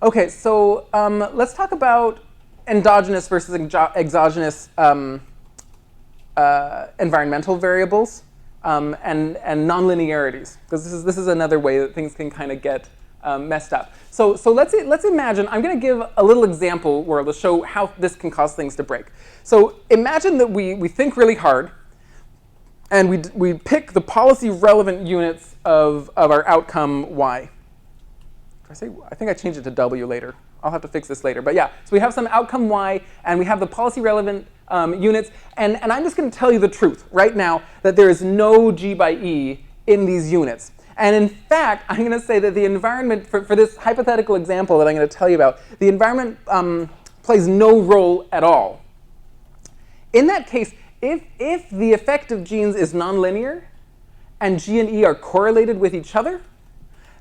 Okay, so let's talk about endogenous versus exogenous environmental variables and nonlinearities, because this is another way that things can kind of get messed up. So let's imagine, I'm going to give a little example where to show how this can cause things to break. So imagine that we think really hard, and we pick the policy relevant units of our outcome y. I think I changed it to w later. I'll have to fix this later. But yeah, so we have some outcome y, and we have the policy relevant units. And I'm just going to tell you the truth right now that there is no g by e in these units. And in fact, I'm going to say that the environment, for this hypothetical example that I'm going to tell you about, the environment plays no role at all. In that case, if the effect of genes is nonlinear and G and E are correlated with each other,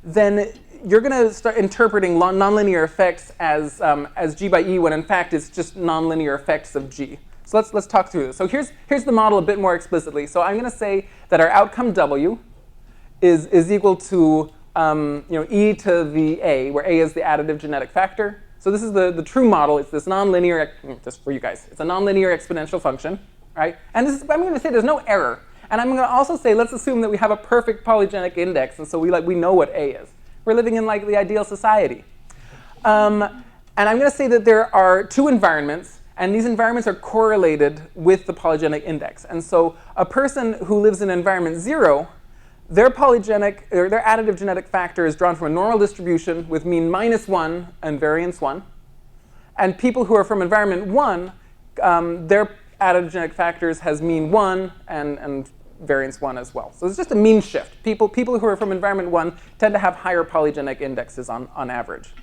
then you're going to start interpreting nonlinear effects as G by E, when in fact it's just nonlinear effects of G. So let's talk through this. So here's the model a bit more explicitly. So I'm going to say that our outcome W is equal to e to the a, where a is the additive genetic factor. So this is the true model. It's this nonlinear, just for you guys, it's a nonlinear exponential function, right? And I'm going to say there's no error. And I'm going to also say, let's assume that we have a perfect polygenic index, and so we know what a is. We're living in like the ideal society. And I'm going to say that there are two environments, and these environments are correlated with the polygenic index. And so a person who lives in environment 0, their additive genetic factor is drawn from a normal distribution with mean -1 and variance 1. And people who are from environment 1, their additive genetic factors has mean 1 and variance 1 as well. So it's just a mean shift. People who are from environment 1 tend to have higher polygenic indexes on average.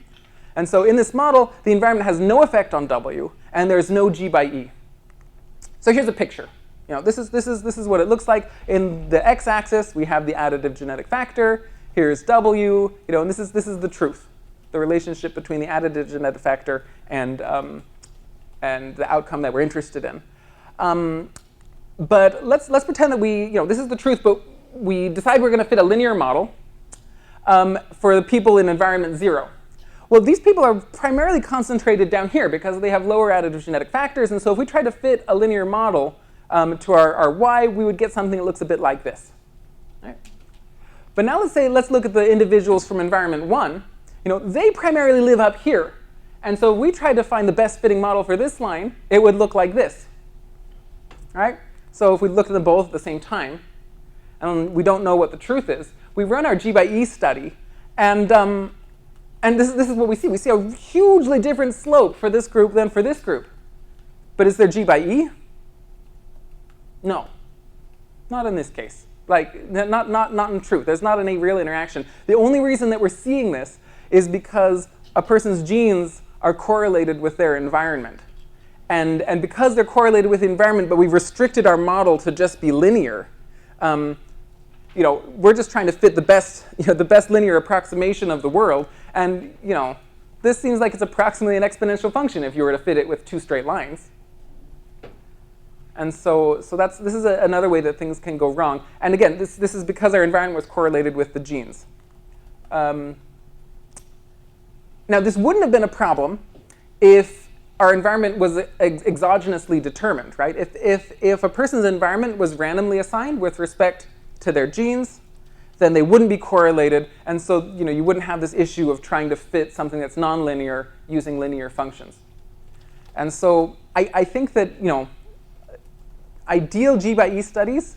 And so in this model, the environment has no effect on W, and there's no G by E. So here's a picture. This is what it looks like. In the x-axis, we have the additive genetic factor. Here's W. And this is the truth, the relationship between the additive genetic factor and the outcome that we're interested in. But let's pretend that this is the truth, but we decide we're going to fit a linear model for the people in environment 0. Well, these people are primarily concentrated down here because they have lower additive genetic factors. And so if we try to fit a linear model to our y, we would get something that looks a bit like this. Right? But now let's look at the individuals from environment 1. They primarily live up here. And so if we tried to find the best fitting model for this line, it would look like this. Right? So if we look at them both at the same time, and we don't know what the truth is, we run our G by E study, and this is what we see. We see a hugely different slope for this group than for this group. But is there G by E? No. Not in this case. Like, not in truth. There's not any real interaction. The only reason that we're seeing this is because a person's genes are correlated with their environment. And because they're correlated with the environment, but we've restricted our model to just be linear, we're just trying to fit the best linear approximation of the world. And, this seems like it's approximately an exponential function if you were to fit it with two straight lines. And so this is another way that things can go wrong. And again, this is because our environment was correlated with the genes. Now, this wouldn't have been a problem if our environment was exogenously determined, right? If a person's environment was randomly assigned with respect to their genes, then they wouldn't be correlated. And so you wouldn't have this issue of trying to fit something that's nonlinear using linear functions. And so I think that, ideal G by E studies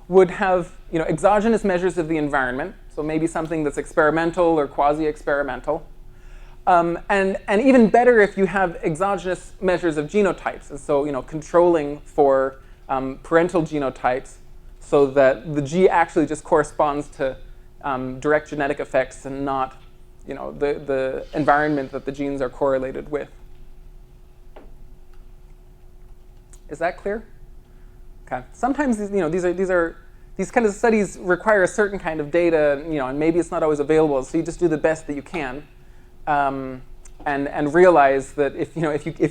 would have exogenous measures of the environment, so maybe something that's experimental or quasi-experimental. And even better if you have exogenous measures of genotypes, and so controlling for parental genotypes so that the G actually just corresponds to direct genetic effects and not the environment that the genes are correlated with. Is that clear? Okay. Sometimes these kind of studies require a certain kind of data, and maybe it's not always available. So you just do the best that you can, and realize that if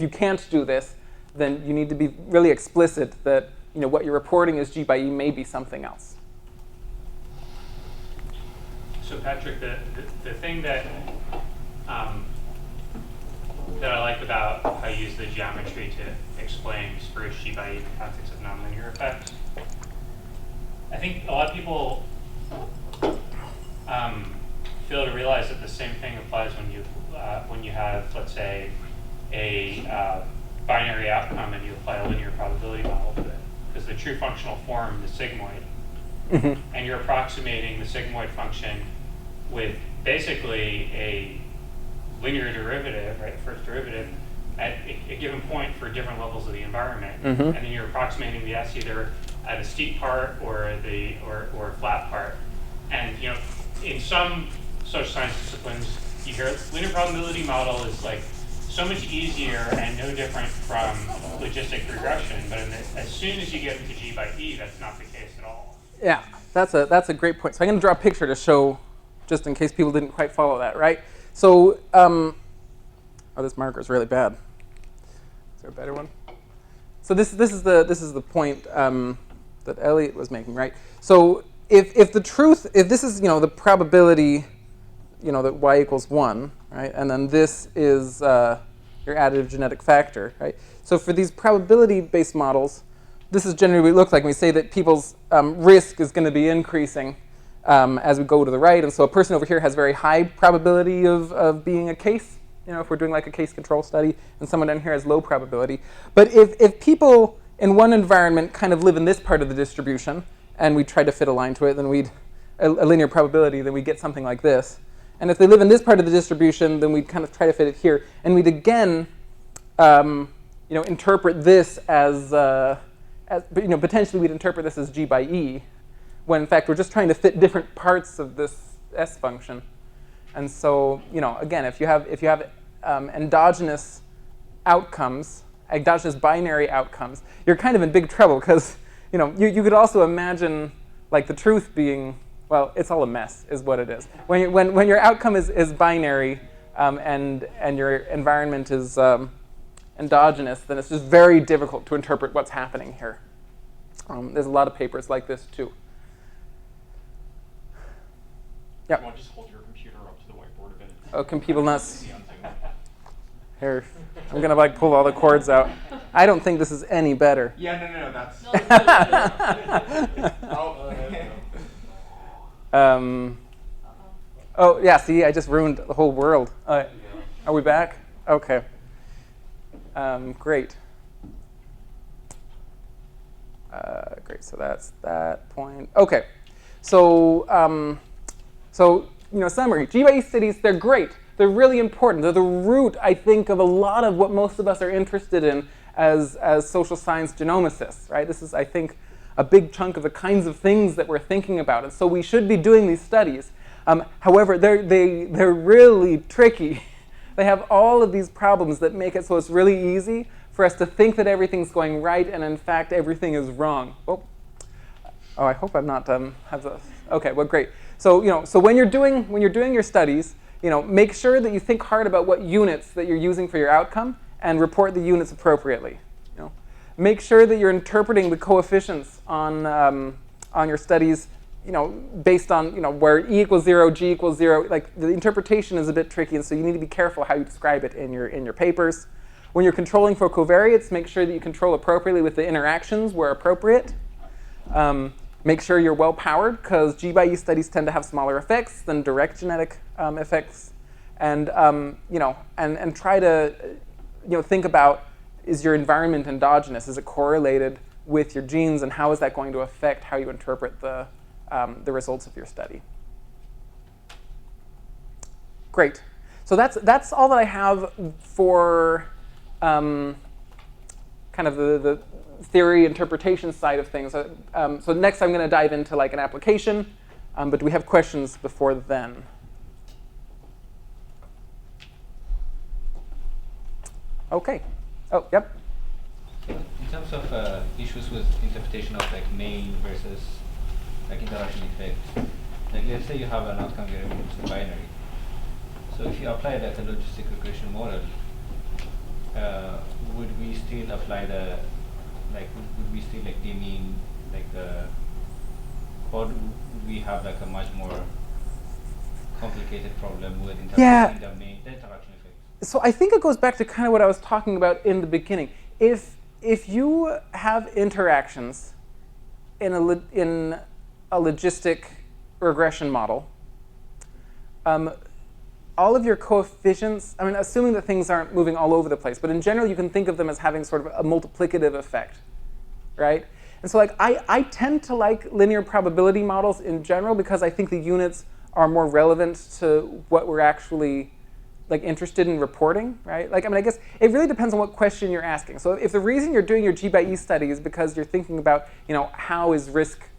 you can't do this, then you need to be really explicit that what you're reporting as G by E may be something else.
So Patrick, the thing that that I like about how you use the geometry to explain spurious G by E in the context of nonlinear effects, I think a lot of people fail to realize that the same thing applies when you have, let's say, a binary outcome and you apply a linear probability model to it, because the true functional form is sigmoid, and you're approximating the sigmoid function with basically a linear derivative, right, first derivative, at a given point for different levels of the environment, and then you're approximating the S either at a steep part or a flat part. And in some social science disciplines, you hear linear probability model is like so much easier and no different from logistic regression, but as soon as you get into G by E, that's not the case at all.
Yeah, that's a great point. So I'm going to draw a picture to show, just in case people didn't quite follow that, right? So, this marker is really bad. Is there a better one? So this is the point that Elliot was making, right? So if this is the probability, that y equals 1, right? And then this is your additive genetic factor, right? So for these probability-based models, this is generally what it looks like when we say that people's risk is going to be increasing as we go to the right. And so a person over here has very high probability of being a case, if we're doing like a case control study, and someone down here has low probability. But if people in one environment kind of live in this part of the distribution, and we try to fit a line to it, then we'd a linear probability, then we'd get something like this. And if they live in this part of the distribution, then we'd kind of try to fit it here, and we'd again, interpret this as potentially we'd interpret this as G by E, when in fact we're just trying to fit different parts of this S function. And so, again, if you have endogenous outcomes, endogenous binary outcomes, you're kind of in big trouble because, you could also imagine like the truth being, well, it's all a mess, is what it is. When your outcome is binary and your environment is endogenous, then it's just very difficult to interpret what's happening here. There's a lot of papers like this too. Yeah.
You want to just hold your computer up to the whiteboard a bit?
Oh, can people not see? Here, I'm gonna like pull all the cords out. I don't think this is any better.
Yeah, no, that's.
Oh yeah, see, I just ruined the whole world. Are we back? Okay. Great. Great. So that's that point. Okay. So summary. G by E studies, they're great. They're really important. They're the root, I think, of a lot of what most of us are interested in as social science genomicists, right? This is, I think, a big chunk of the kinds of things that we're thinking about. And so we should be doing these studies. However, they're really tricky. They have all of these problems that make it so it's really easy for us to think that everything's going right, and in fact, everything is wrong. Oh, I hope I'm not have the. Okay, well, great. So so when you're doing your studies, make sure that you think hard about what units that you're using for your outcome, and report the units appropriately. Make sure that you're interpreting the coefficients on your studies, based on where e equals 0, g equals 0. Like, the interpretation is a bit tricky, and so you need to be careful how you describe it in your papers. When you're controlling for covariates, make sure that you control appropriately with the interactions where appropriate. Make sure you're well powered, because G by E studies tend to have smaller effects than direct genetic effects, and and try to think about, is your environment endogenous? Is it correlated with your genes, and how is that going to affect how you interpret the results of your study? Great. So that's all that I have for kind of the theory interpretation side of things. So next I'm going to dive into like an application, but do we have questions before then? Okay. Oh, yep.
In terms of issues with interpretation of like main versus like interaction effects, like let's say you have an outcome variable which is binary. So if you apply like a logistic regression model, would we still apply the would we still like demean like the, or would we have like a much more complicated problem with interpreting the interaction effects?
So I think it goes back to kind of what I was talking about in the beginning. If you have interactions in a logistic regression model, all of your coefficients, I mean, assuming that things aren't moving all over the place, but in general, you can think of them as having sort of a multiplicative effect, right? And so like I tend to like linear probability models in general, because I think the units are more relevant to what we're actually like interested in reporting, right? Like, I mean, I guess it really depends on what question you're asking. So if the reason you're doing your G by E study is because you're thinking about, how is risk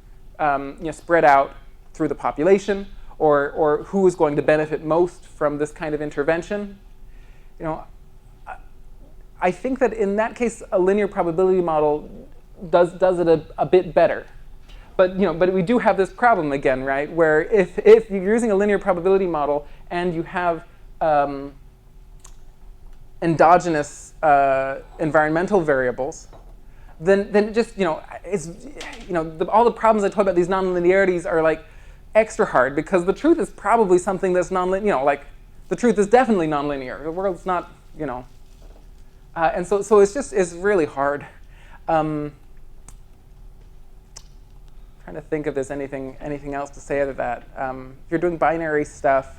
spread out through the population, or who is going to benefit most from this kind of intervention, I think that in that case, a linear probability model does it a bit better. But but we do have this problem again, right? Where if you're using a linear probability model and you have endogenous environmental variables, then it just it's all the problems I told about these nonlinearities are like extra hard, because the truth is probably something that's nonlinear. Like the truth is definitely nonlinear. The world's not and so it's really hard. Trying to think if there's anything else to say other than that. If you're doing binary stuff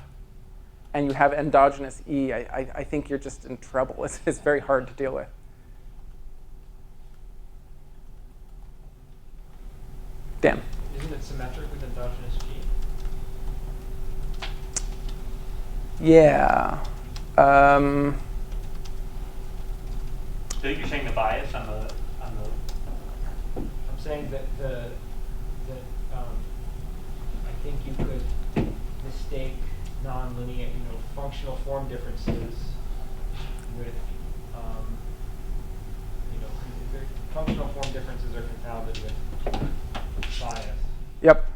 and you have endogenous E, I think you're just in trouble. It's very hard to deal with. Dan.
Isn't it symmetric with endogenous G?
Yeah.
So you're saying the bias on the
I'm saying that I think you could mistake nonlinear, functional form differences with, functional form differences are confounded with bias.
Yep.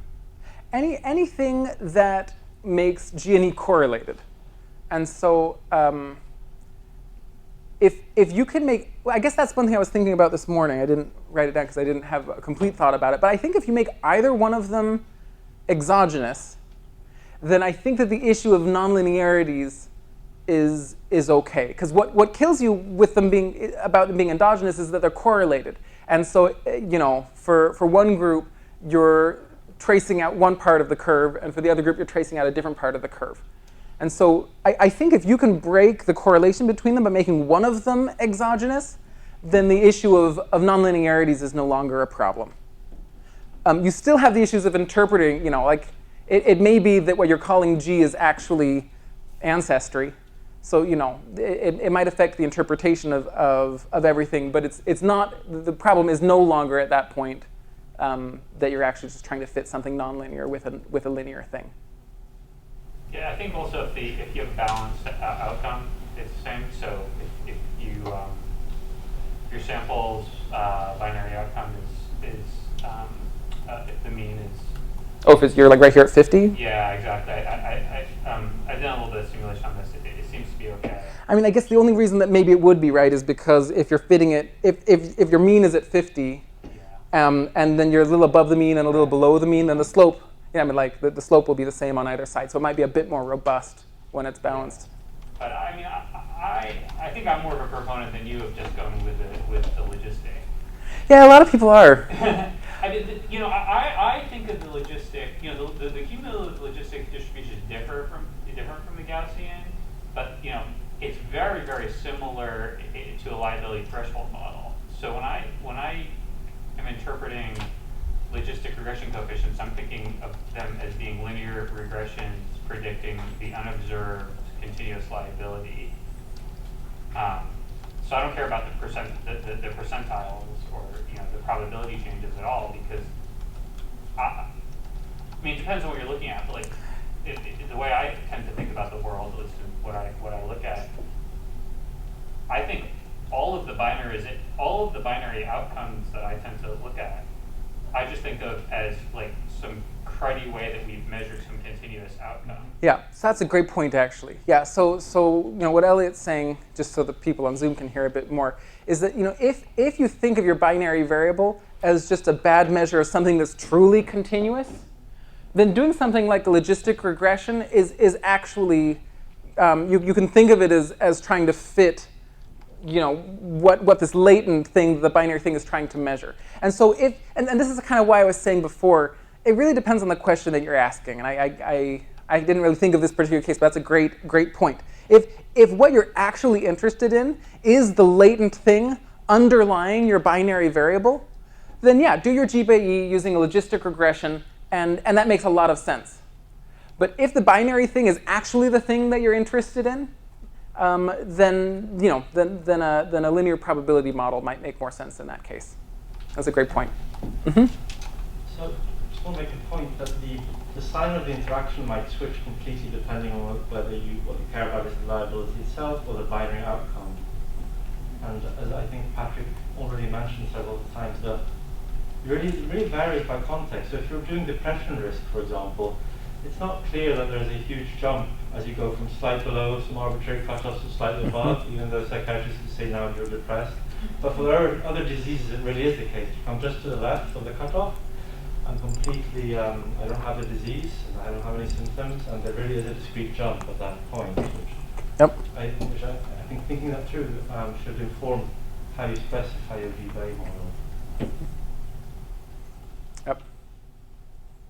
Anything that makes G and E correlated. And so if you can make, well, I guess that's one thing I was thinking about this morning. I didn't write it down because I didn't have a complete thought about it. But I think if you make either one of them exogenous, then I think that the issue of nonlinearities is okay. Because what kills you with them being endogenous is that they're correlated. And so for one group, you're tracing out one part of the curve, and for the other group, you're tracing out a different part of the curve. And so I think if you can break the correlation between them by making one of them exogenous, then the issue of nonlinearities is no longer a problem. You still have the issues of interpreting, like it may be that what you're calling G is actually ancestry. So, it might affect the interpretation of everything, but it's not, the problem is no longer at that point that you're actually just trying to fit something nonlinear with a linear thing.
Yeah, I think also if you have a balanced outcome, it's the same. So if your sample's binary outcome is if the mean is.
Oh, if you're like right here at 50?
Yeah, exactly. I've done a little bit of simulation on this. It seems to be okay.
I mean, I guess the only reason that maybe it would be right is because if you're fitting it, if your mean is at 50,
Yeah.
and then you're a little above the mean and a little below the mean, then the slope, I mean, like the slope will be the same on either side. So it might be a bit more robust when it's balanced.
But I mean, I think I'm more of a proponent than you of just going with the logistic.
Yeah, a lot of people are.
I mean, I think of the logistic. The cumulative logistic distributions different from the Gaussian, but it's very, very similar to a liability threshold model. So when I am interpreting logistic regression coefficients, I'm thinking of them as being linear regressions predicting the unobserved continuous liability. So I don't care about the percentiles or the probability changes at all, because I mean, it depends on what you're looking at. But like the way I tend to think about the world, at least in what I look at, I think all of the binary outcomes that I tend to look at, I just think of as like some cruddy way that we've measured some continuous outcome.
Yeah, so that's a great point, actually. Yeah, so what Elliot's saying, just so the people on Zoom can hear a bit more, is that if you think of your binary variable as just a bad measure of something that's truly continuous, then doing something like a logistic regression is actually you can think of it as trying to fit what this latent thing, the binary thing, is trying to measure. And so and this is kind of why I was saying before, it really depends on the question that you're asking. And I didn't really think of this particular case, but that's a great point. If what you're actually interested in is the latent thing underlying your binary variable, then yeah, do your G by E using a logistic regression, and that makes a lot of sense. But if the binary thing is actually the thing that you're interested in, then a linear probability model might make more sense in that case. That's a great point. Mm-hmm.
So I just want to make a point that the sign of the interaction might switch completely depending on whether what you care about is the liability itself or the binary outcome. And as I think Patrick already mentioned several times, it really varies by context. So if you're doing depression risk, for example, it's not clear that there's a huge jump as you go from slight below some arbitrary cutoffs to slightly above, even though psychiatrists will say now you're depressed. But for other diseases, it really is the case. You come just to the left of the cutoff, I'm completely, I don't have the disease, and I don't have any symptoms, and there really is a discrete jump at that point.
Yep.
I think thinking that through should inform how you specify your G-Bay model.
Yep.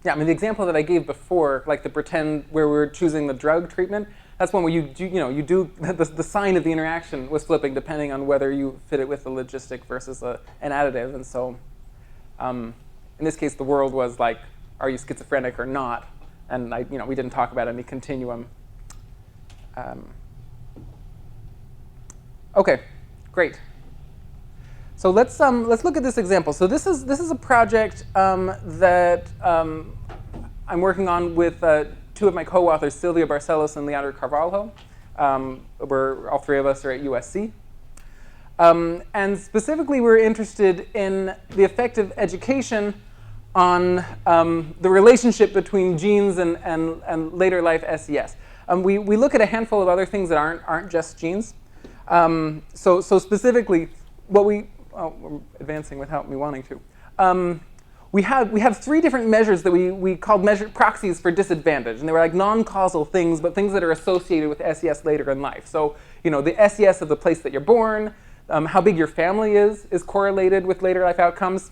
Yeah, I mean, the example that I gave before, like the pretend where we were choosing the drug treatment, that's one where you do the sign of the interaction was flipping depending on whether you fit it with a logistic versus an additive. And so in this case, the world was like, are you schizophrenic or not? And we didn't talk about any continuum. Okay, great. So let's look at this example. So this is a project that I'm working on with two of my co-authors, Silvia Barcelos and Leandro Carvalho. Where all three of us are at USC. And specifically, we're interested in the effect of education on the relationship between genes and later life SES. We look at a handful of other things that aren't just genes. So specifically, we're advancing without me wanting to. We have three different measures that we called proxies for disadvantage, and they were like non-causal things, but things that are associated with SES later in life. So the SES of the place that you're born, how big your family is correlated with later life outcomes.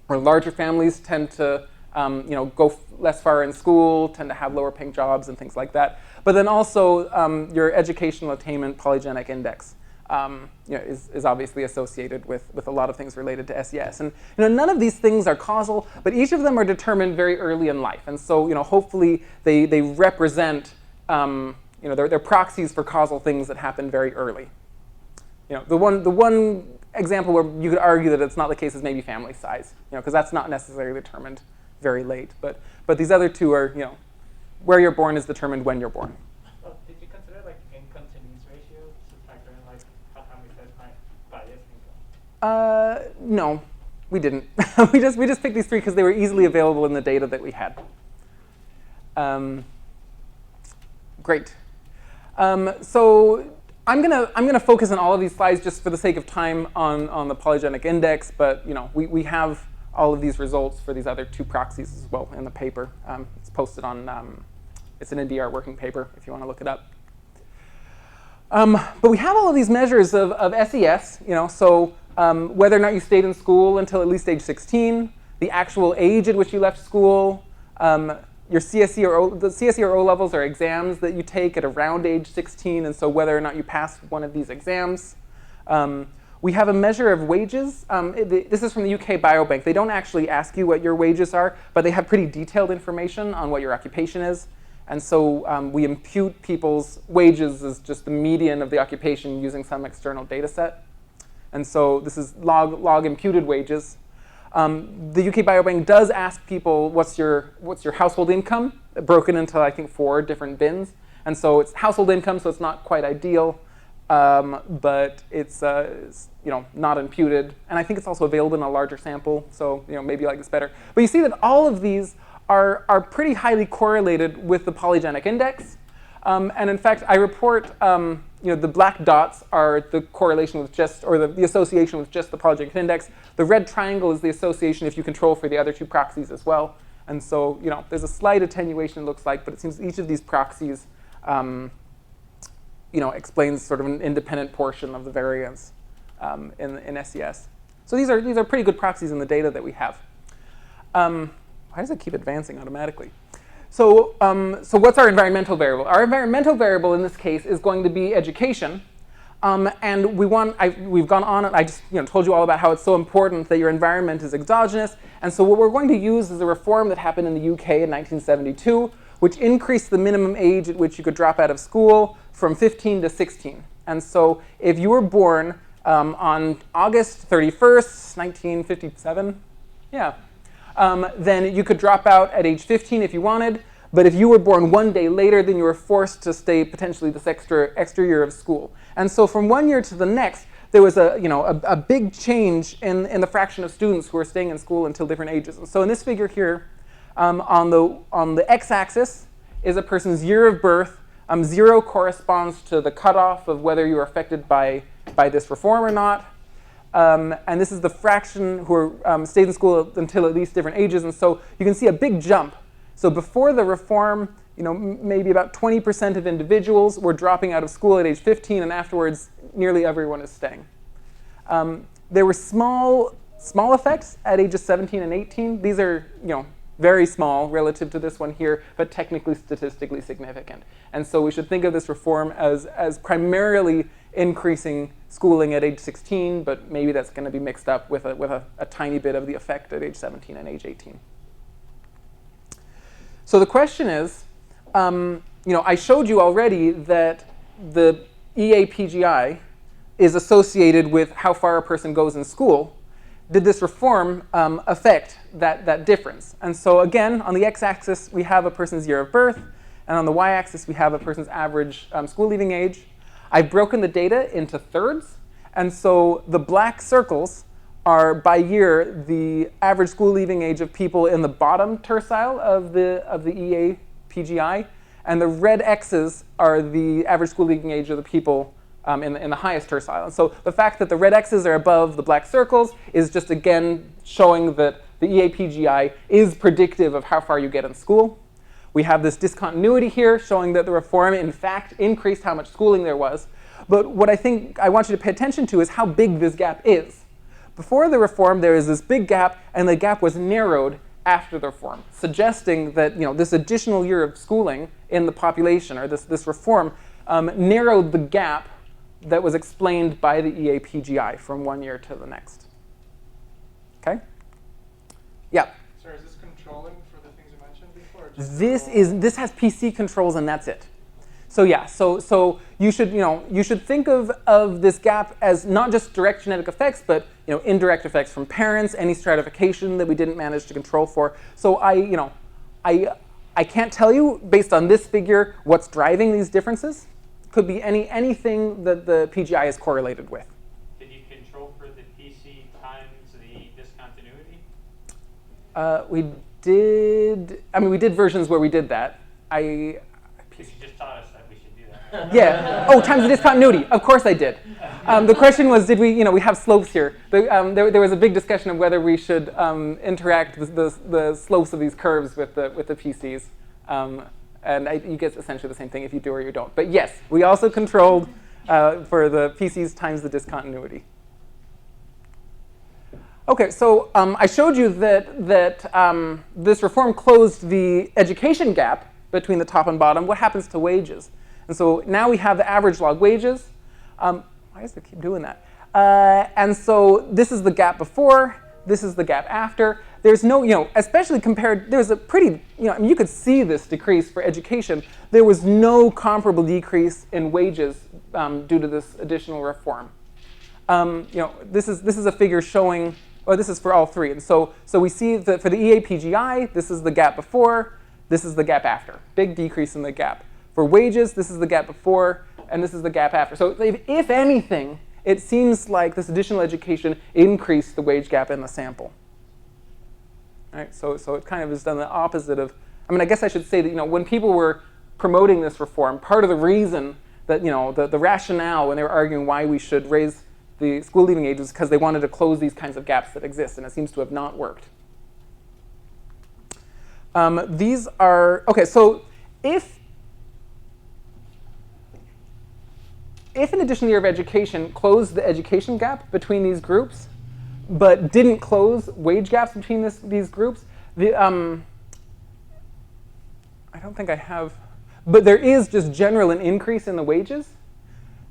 Or larger families tend to go less far in school, tend to have lower paying jobs and things like that. But then also your educational attainment polygenic index is obviously associated with a lot of things related to SES. And none of these things are causal, but each of them are determined very early in life. And so hopefully they represent they're proxies for causal things that happen very early. The one example where you could argue that it's not the case is maybe family size, because that's not necessarily determined very late. But these other two are, where you're born is determined when you're born.
Well, did you consider like income to needs ratio to factor in like how family size might bias income?
No, we didn't. we just picked these three because they were easily available in the data that we had. Great. So I'm gonna focus on all of these slides just for the sake of time on the polygenic index, but we have all of these results for these other two proxies as well in the paper. It's posted on it's an NDR working paper if you want to look it up. But we have all of these measures of SES, so whether or not you stayed in school until at least age 16, the actual age at which you left school, your CSE the CSE or O levels are exams that you take at around age 16, and so whether or not you passed one of these exams. We have a measure of wages. This is from the UK Biobank. They don't actually ask you what your wages are, but they have pretty detailed information on what your occupation is. And so we impute people's wages as just the median of the occupation using some external data set. And so this is log imputed wages. The UK Biobank does ask people what's your household income, broken into I think 4 different bins. And so it's household income, so it's not quite ideal, but it's not imputed. And I think it's also available in a larger sample, so maybe you like this better. But you see that all of these are pretty highly correlated with the polygenic index. And in fact, I report the black dots are the correlation with just, or the association with just the polygenic index. The red triangle is the association if you control for the other two proxies as well. And so, there's a slight attenuation it looks like, but it seems each of these proxies, explains sort of an independent portion of the variance in SES. So these are pretty good proxies in the data that we have. Why does it keep advancing automatically? So what's our environmental variable? Our environmental variable in this case is going to be education. And we've gone on and I just told you all about how it's so important that your environment is exogenous. And so what we're going to use is a reform that happened in the UK in 1972, which increased the minimum age at which you could drop out of school from 15 to 16. And so if you were born on August 31st, 1957, then you could drop out at age 15 if you wanted. But if you were born one day later, then you were forced to stay potentially this extra year of school. And so from one year to the next, there was a big change in the fraction of students who were staying in school until different ages. And so in this figure here, on the x-axis is a person's year of birth. 0 corresponds to the cutoff of whether you were affected by this reform or not. And this is the fraction who stayed in school until at least different ages. And so you can see a big jump. So before the reform, maybe about 20% of individuals were dropping out of school at age 15, and afterwards, nearly everyone is staying. There were small effects at ages 17 and 18. These are, very small relative to this one here, but technically statistically significant. And so we should think of this reform as primarily increasing schooling at age 16, but maybe that's going to be mixed up with a tiny bit of the effect at age 17 and age 18. So the question is, I showed you already that the EAPGI is associated with how far a person goes in school. Did this reform affect that difference? And so again, on the x-axis, we have a person's year of birth, and on the y-axis, we have a person's average school leaving age. I've broken the data into thirds, and so the black circles are by year the average school leaving age of people in the bottom tercile of the EAPGI, and the red X's are the average school leaving age of the people in the highest tercile. And so the fact that the red X's are above the black circles is just again showing that the EAPGI is predictive of how far you get in school. We have this discontinuity here showing that the reform in fact increased how much schooling there was. But what I think I want you to pay attention to is how big this gap is. Before the reform, there is this big gap, and the gap was narrowed after the reform, suggesting that this additional year of schooling in the population, or this reform, narrowed the gap that was explained by the EAPGI from one year to the next. Okay? Yeah?
Sorry, is this controlling for the things you mentioned before?
This has PC controls, and that's it. So yeah, so you should think of this gap as not just direct genetic effects, but indirect effects from parents, any stratification that we didn't manage to control for. So I can't tell you based on this figure what's driving these differences. Could be anything that the PGI is correlated with.
Did you control for the PC times the discontinuity?
We did. I mean, we did versions where we did that.
Because you just taught us that we should do that.
Yeah. Oh, times the discontinuity. Of course I did. The question was, did we? We have slopes here. There was a big discussion of whether we should interact the slopes of these curves with the PCs, and you get essentially the same thing if you do or you don't. But yes, we also controlled for the PCs times the discontinuity. Okay, so I showed you that this reform closed the education gap between the top and bottom. What happens to wages? And so now we have the average log wages. Why does it keep doing that? And so this is the gap before. This is the gap after. There's no, especially compared, there's a pretty, you could see this decrease for education. There was no comparable decrease in wages due to this additional reform. This is a figure showing, this is for all three. And so we see that for the EA-PGI, this is the gap before, this is the gap after. Big decrease in the gap. For wages, this is the gap before, and this is the gap after. So if anything, it seems like this additional education increased the wage gap in the sample. All right, so it kind of has done the opposite of, I guess I should say that, when people were promoting this reform, part of the reason that, the rationale when they were arguing why we should raise the school leaving age is because they wanted to close these kinds of gaps that exist, and it seems to have not worked. These are, okay, so if an additional year of education closed the education gap between these groups, but didn't close wage gaps between these groups, I don't think I have, but there is just general an increase in the wages.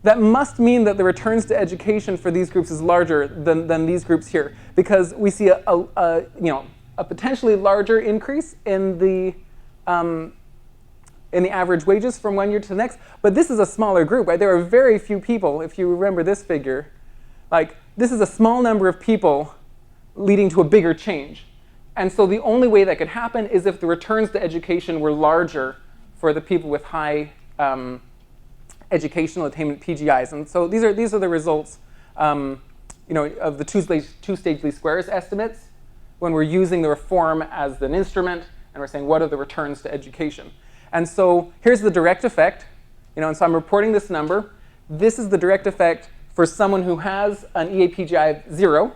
That must mean that the returns to education for these groups is larger than these groups here, because we see a potentially larger increase in the average wages from one year to the next. But this is a smaller group, right? There are very few people, if you remember this figure. Like, this is a small number of people leading to a bigger change. And so the only way that could happen is if the returns to education were larger for the people with high educational attainment PGIs. And so these are the results of the two-stage least squares estimates when we're using the reform as an instrument and we're saying what are the returns to education. And so here's the direct effect, and so I'm reporting this number. This is the direct effect for someone who has an EA-PGI of 0,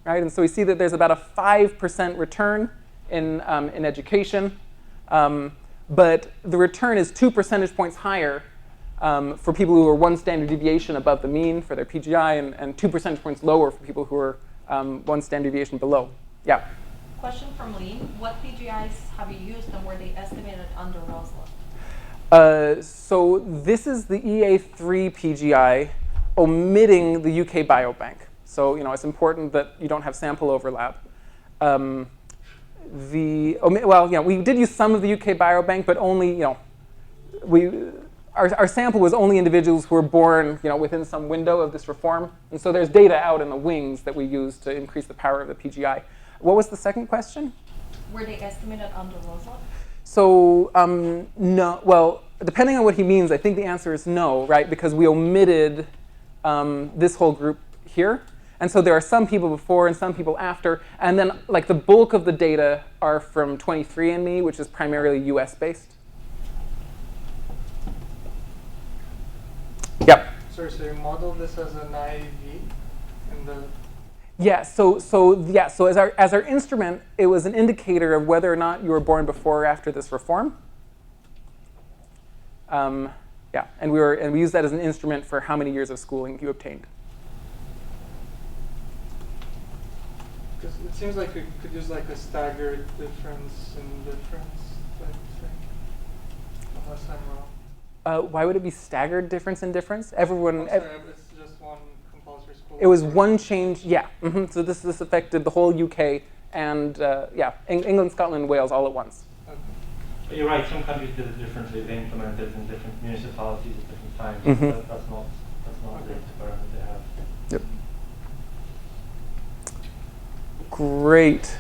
right? And so we see that there's about a 5% return in education, but the return is 2 percentage points higher for people who are 1 standard deviation above the mean for their PGI, and 2 percentage points lower for people who are 1 standard deviation below. Yeah.
Question from Lee. What PGIs have you used and were they estimated under Rosler?
So this is the EA3 PGI omitting the UK Biobank. So it's important that you don't have sample overlap. We did use some of the UK Biobank, but only, our sample was only individuals who were born within some window of this reform. And so there's data out in the wings that we use to increase the power of the PGI. What was the second question?
Were they estimated under Rosler?
So no. Well, depending on what he means, I think the answer is no, right? Because we omitted this whole group here. And so there are some people before and some people after. And then like the bulk of the data are from 23andMe, which is primarily US based. Yep.
Sorry, so you modeled this as an IAV in the...
Yeah, so as our instrument, it was an indicator of whether or not you were born before or after this reform. And we used that as an instrument for how many years of schooling you obtained.
Because it seems like we could use like a staggered difference in difference type thing, unless I'm wrong.
Why would it be staggered difference in difference? Everyone.
Sorry, it's just one compulsory school.
It was one change, yeah. So this affected the whole UK and England, Scotland, and Wales all at once.
Okay.
But you're right, some countries did it differently. They implemented it in different municipalities at different times.
Mhm.
That's not the experiment they have.
Yep. Great.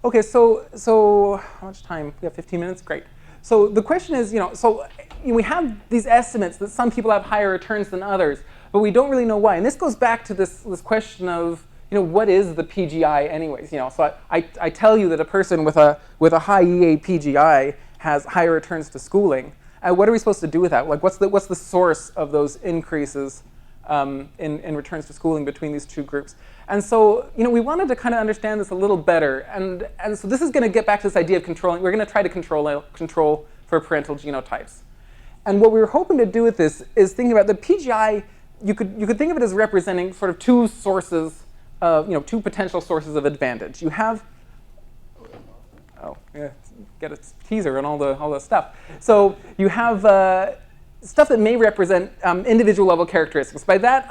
Okay, so how much time? We have 15 minutes? Great. So the question is, we have these estimates that some people have higher returns than others, but we don't really know why. And this goes back to this question of, what is the PGI anyways? So I tell you that a person with a high EA PGI has higher returns to schooling. What are we supposed to do with that? Like, what's the source of those increases in returns to schooling between these two groups? And so, we wanted to kind of understand this a little better. And so this is going to get back to this idea of controlling. We're going to try to control for parental genotypes. And what we were hoping to do with this is thinking about the PGI. You could think of it as representing sort of two sources of, two potential sources of advantage. You have, get a teaser and all the stuff. So you have stuff that may represent individual level characteristics. By that,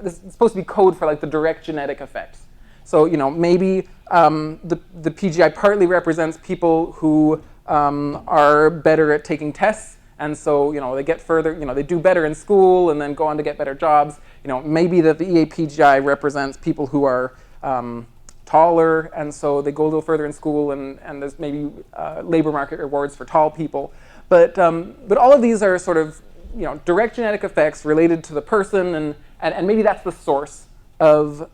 this is supposed to be code for like the direct genetic effects. So maybe the PGI partly represents people who are better at taking tests, and so they get further, they do better in school and then go on to get better jobs. Maybe that the EA PGI represents people who are taller, and so they go a little further in school, and there's maybe labor market rewards for tall people. But all of these are sort of direct genetic effects related to the person, and maybe that's the source of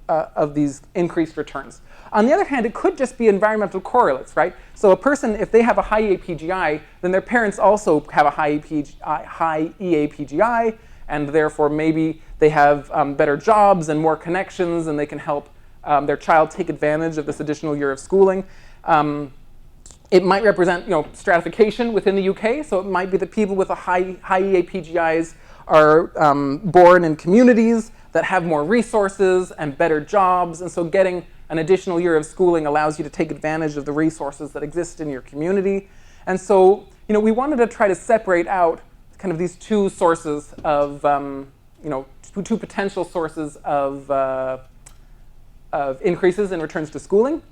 these increased returns. On the other hand, it could just be environmental correlates, right? So a person, if they have a high EA PGI, then their parents also have a high EA PGI, and therefore maybe they have better jobs and more connections, and they can help their child take advantage of this additional year of schooling. It might represent, stratification within the UK. So it might be that people with a high EA PGIs are born in communities that have more resources and better jobs, and so getting an additional year of schooling allows you to take advantage of the resources that exist in your community. And so, we wanted to try to separate out kind of these two sources of, two potential sources of increases in returns to schooling.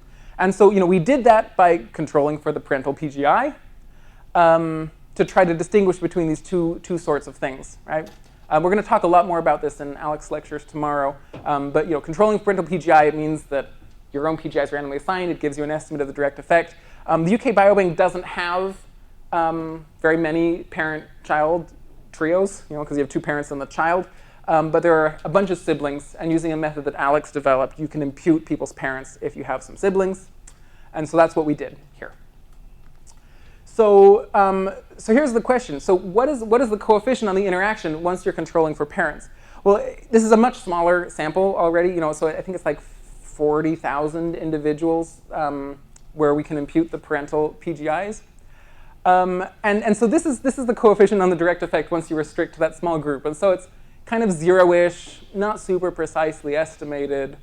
And so, we did that by controlling for the parental PGI to try to distinguish between these two sorts of things, right? We're going to talk a lot more about this in Alex's lectures tomorrow. But controlling parental PGI, it means that your own PGI is randomly assigned. It gives you an estimate of the direct effect. The UK Biobank doesn't have very many parent-child trios, because you have two parents and the child. But there are a bunch of siblings, and using a method that Alex developed, you can impute people's parents if you have some siblings. And so that's what we did here. So, so here's the question. So what is the coefficient on the interaction once you're controlling for parents? Well, this is a much smaller sample already. So I think it's like 40,000 individuals where we can impute the parental PGIs. And so this is the coefficient on the direct effect once you restrict to that small group. And so it's kind of zero-ish, not super precisely estimated.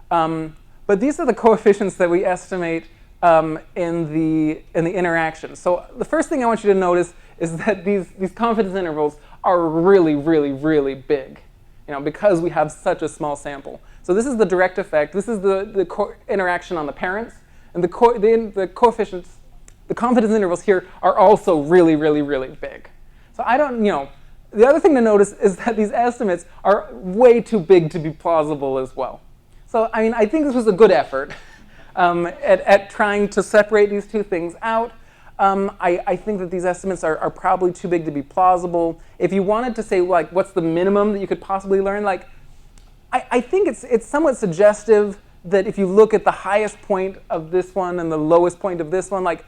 But these are the coefficients that we estimate in the interaction. So the first thing I want you to notice is that these confidence intervals are really, really, really big, because we have such a small sample. So this is the direct effect. This is the interaction on the parents. And the coefficients, the confidence intervals here are also really, really, really big. So I don't, the other thing to notice is that these estimates are way too big to be plausible as well. So, I think this was a good effort at trying to separate these two things out. I think that these estimates are probably too big to be plausible. If you wanted to say, like, what's the minimum that you could possibly learn, like, I think it's somewhat suggestive that if you look at the highest point of this one and the lowest point of this one, like,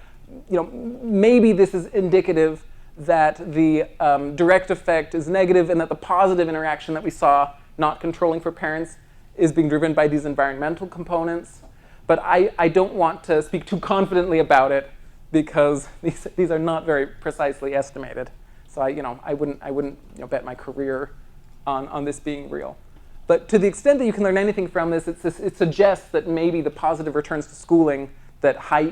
maybe this is indicative that the direct effect is negative and that the positive interaction that we saw, not controlling for parents, is being driven by these environmental components. But I don't want to speak too confidently about it because these are not very precisely estimated. So I wouldn't bet my career on this being real. But to the extent that you can learn anything from this, it suggests that maybe the positive returns to schooling that high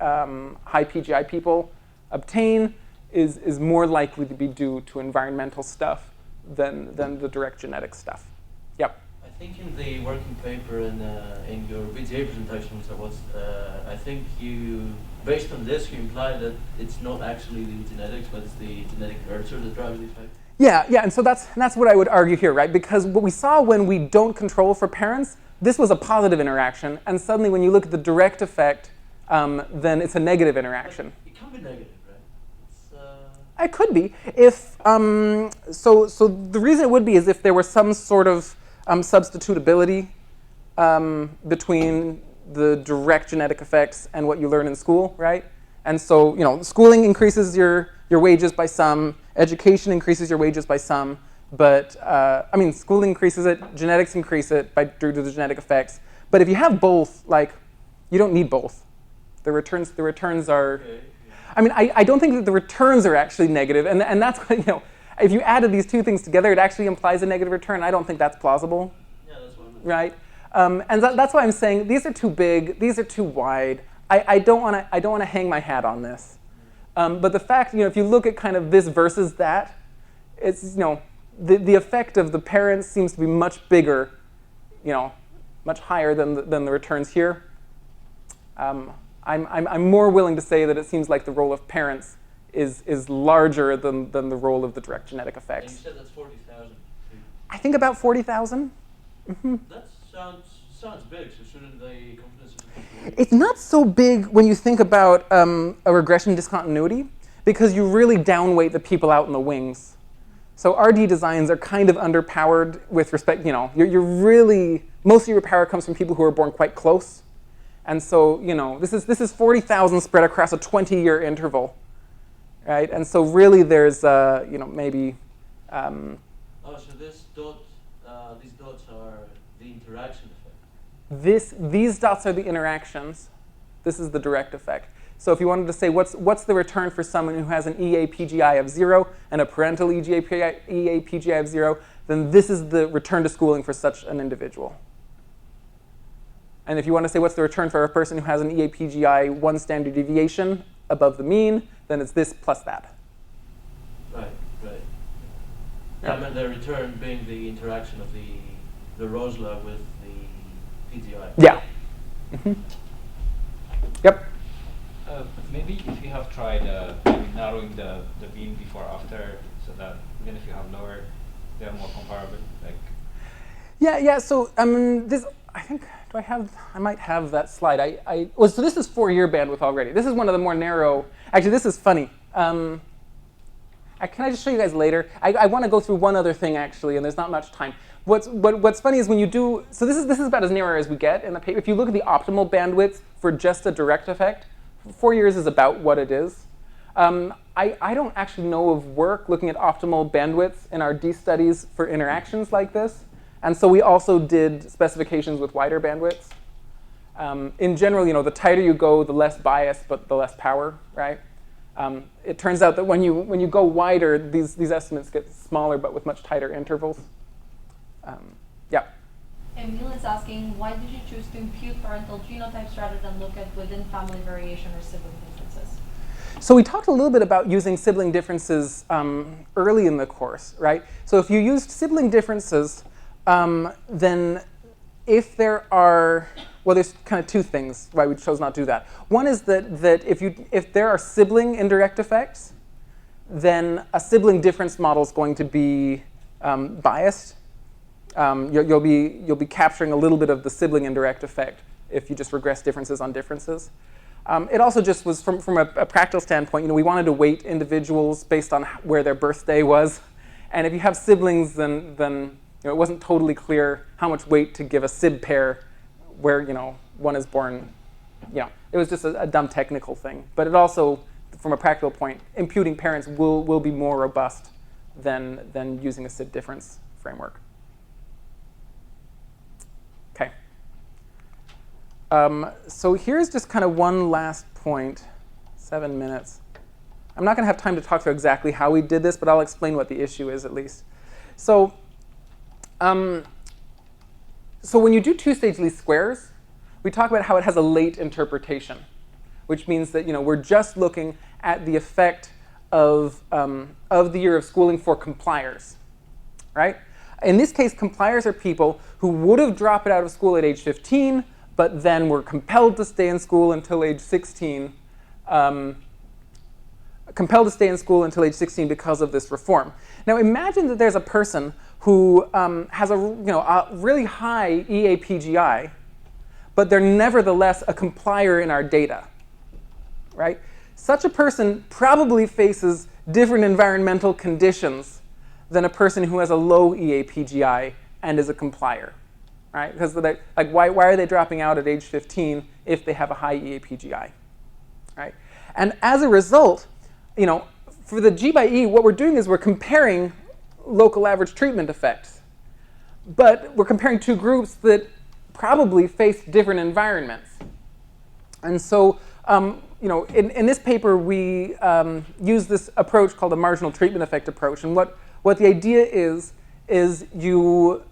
PGI people obtain is more likely to be due to environmental stuff than the direct genetic stuff. Yep.
I think in the working paper and in your VGA presentation, Mr. Watts, I think you, based on this, you imply that it's not actually the genetics, but it's the genetic nurture that drives the effect.
Yeah, and so that's what I would argue here, right? Because what we saw when we don't control for parents, this was a positive interaction, and suddenly when you look at the direct effect, then it's a negative interaction.
But it can be negative, right?
It could be. If so the reason it would be is if there was some sort of substitutability between the direct genetic effects and what you learn in school, right? And so, schooling increases your wages by some, education increases your wages by some, but, schooling increases it, genetics increase it due to the genetic effects. But if you have both, you don't need both. The returns are,
Okay.
I don't think that the returns are actually negative, and that's what, if you added these two things together, it actually implies a negative return. I don't think that's plausible.
Yeah, that's one.
Right? And that's why I'm saying these are too big, these are too wide. I don't want to hang my hat on this. But the fact, if you look at kind of this versus that, it's, the effect of the parents seems to be much bigger, much higher than the returns here. I'm more willing to say that it seems like the role of parents is larger than the role of the direct genetic
And
effects.
you said that's 40,000.
I think about 40,000. Mm-hmm.
That sounds big, so shouldn't the confidence interval be?
It's not so big when you think about a regression discontinuity, because you really downweight the people out in the wings. So RD designs are kind of underpowered with respect, you're really, most of your power comes from people who are born quite close. And so, this is 40,000 spread across a 20-year interval, right? And so really there's, maybe...
Oh, so these dots are the interaction effect.
These dots are the interactions. This is the direct effect. So if you wanted to say what's the return for someone who has an EA-PGI of 0 and a parental EA-PGI of 0, then this is the return to schooling for such an individual. And if you want to say what's the return for a person who has an EA-PGI 1 standard deviation above the mean, then it's this plus that.
Right.
Yeah.
I meant the return being the interaction of the ROSLA with the PGI.
Yeah. Mm-hmm. Yep.
Maybe if you have tried maybe narrowing the mean before after, so that even if you have lower, they are more comparable.
Yeah. So this, I think, I might have that slide. So this is 4-year bandwidth already. This is one of the more narrow. Actually, this is funny. Can I just show you guys later? I want to go through one other thing actually, and there's not much time. What's funny is when you do, so this is about as narrow as we get in the paper. If you look at the optimal bandwidth for just a direct effect, 4 years is about what it is. I don't actually know of work looking at optimal bandwidths in our D studies for interactions like this. And so we also did specifications with wider bandwidths. In general, the tighter you go, the less bias, but the less power, right? It turns out that when you go wider, these estimates get smaller, but with much tighter intervals. Yeah.
Emil is asking, why did you choose to impute parental genotypes rather than look at within family variation or sibling differences?
So we talked a little bit about using sibling differences early in the course, right? So if you used sibling differences, then if there are, well, there's kind of two things why we chose not to do that. One is that if there are sibling indirect effects, then a sibling difference model is going to be biased. You'll be capturing a little bit of the sibling indirect effect if you just regress differences on differences. It also just was from a practical standpoint, we wanted to weight individuals based on where their birthday was. And if you have siblings, then it wasn't totally clear how much weight to give a sib pair where one is born. It was just a dumb technical thing. But it also, from a practical point, imputing parents will be more robust than using a sib difference framework. Okay. So here's just kind of one last point, 7 minutes. I'm not going to have time to talk through exactly how we did this, but I'll explain what the issue is at least. So when you do two-stage least squares, we talk about how it has a late interpretation, which means that we're just looking at the effect of the year of schooling for compliers, right? In this case, compliers are people who would have dropped out of school at age 15, but then were compelled to stay in school until age 16, because of this reform. Now imagine that there's a person who has a really high EAPGI, but they're nevertheless a complier in our data, right? Such a person probably faces different environmental conditions than a person who has a low EAPGI and is a complier, right? Because why are they dropping out at age 15 if they have a high EAPGI, right? And as a result, for the G by E, what we're doing is we're comparing local average treatment effects, but we're comparing two groups that probably face different environments. And so, in this paper, we use this approach called the marginal treatment effect approach. And what the idea is you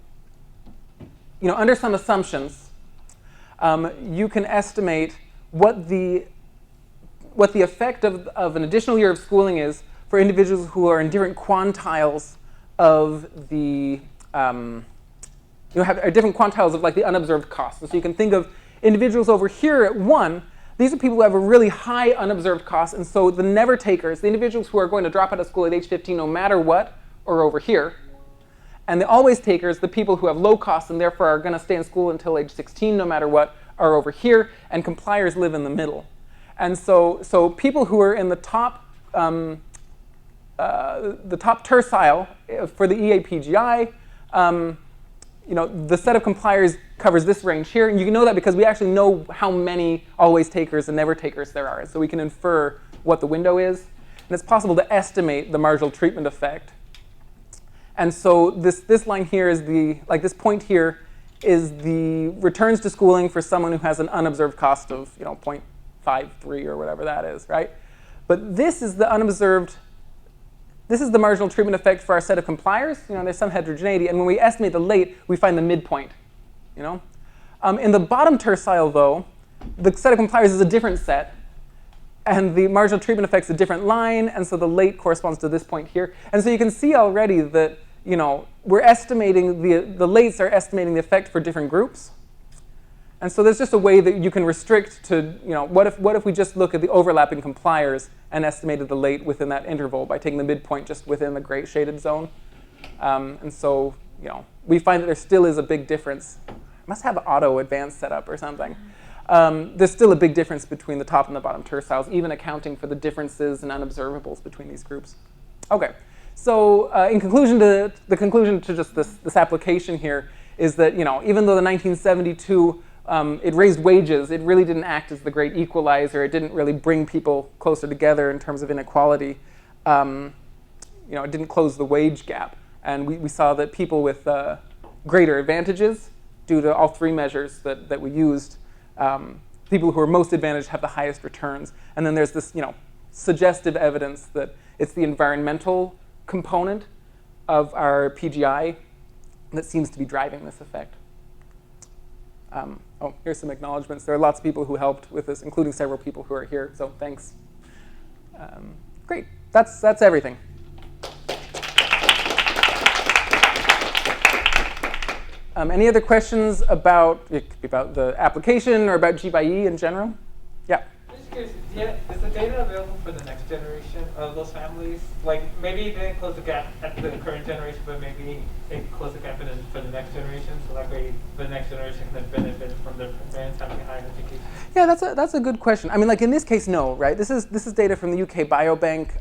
under some assumptions, you can estimate what the effect of an additional year of schooling is for individuals who are in different quantiles of the have different quantiles of the unobserved costs. And so you can think of individuals over here at 1. These are people who have a really high unobserved cost, and so the never takers, the individuals who are going to drop out of school at age 15 no matter what, are over here. And the always takers, the people who have low costs and therefore are going to stay in school until age 16 no matter what, are over here, and compliers live in the middle. And so people who are in the top tercile for the EAPGI, the set of compliers covers this range here, and you can know that because we actually know how many always takers and never takers there are, so we can infer what the window is, and it's possible to estimate the marginal treatment effect. And so this line here is this point here is the returns to schooling for someone who has an unobserved cost of 0.53 or whatever that is, right? But this is the unobserved. This is the marginal treatment effect for our set of compliers. There's some heterogeneity, and when we estimate the late, we find the midpoint. In the bottom tercile, though, the set of compliers is a different set, and the marginal treatment effect is a different line, and so the late corresponds to this point here. And so you can see already that we're estimating the lates are estimating the effect for different groups. And so there's just a way that you can restrict to, what if we just look at the overlapping compliers and estimated the late within that interval by taking the midpoint just within the gray shaded zone. And so, we find that there still is a big difference. I must have auto advanced set up or something. There's still a big difference between the top and the bottom terciles, even accounting for the differences and unobservables between these groups. Okay, so in conclusion to just this application here is that, even though the 1972 it raised wages, it really didn't act as the great equalizer. It didn't really bring people closer together in terms of inequality. It didn't close the wage gap. And we saw that people with greater advantages, due to all three measures that we used, people who are most advantaged have the highest returns. And then there's this suggestive evidence that it's the environmental component of our PGI that seems to be driving this effect. Here's some acknowledgments. There are lots of people who helped with this, including several people who are here, so thanks. Great, that's everything. Any other questions about the application or about G by E in general? Yeah.
I'm just curious, is the data available for the next generation of those families? Like, maybe they didn't close the gap at the current generation, but maybe they close the gap for the next generation, so that way the next generation can benefit from their parents having a higher education? Yeah,
that's a good question. I mean, in this case, no, right? This is data from the UK Biobank.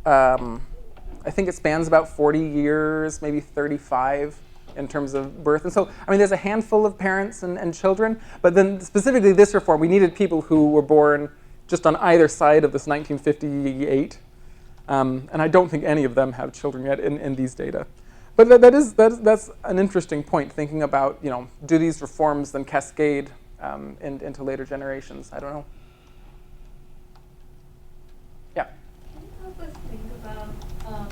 I think it spans about 40 years, maybe 35. In terms of birth. And so, there's a handful of parents and children, but then specifically this reform, we needed people who were born just on either side of this 1958. And I don't think any of them have children yet in these data. But that's an interesting point, thinking about, do these reforms then cascade into later generations? I don't know. Yeah?
Can you help us think about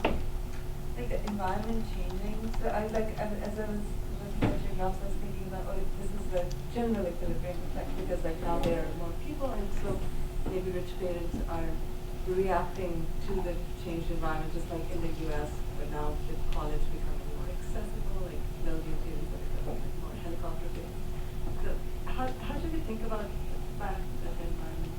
the environment changing? So as I was looking at your graphs, I was thinking about, this is the general equilibrium effect, because now there are more people, and so maybe rich parents are reacting to the changed environment, just like in the US, but now with college becoming accessible, like building theories that are like more helicopter based. So how should we think about the fact that the environment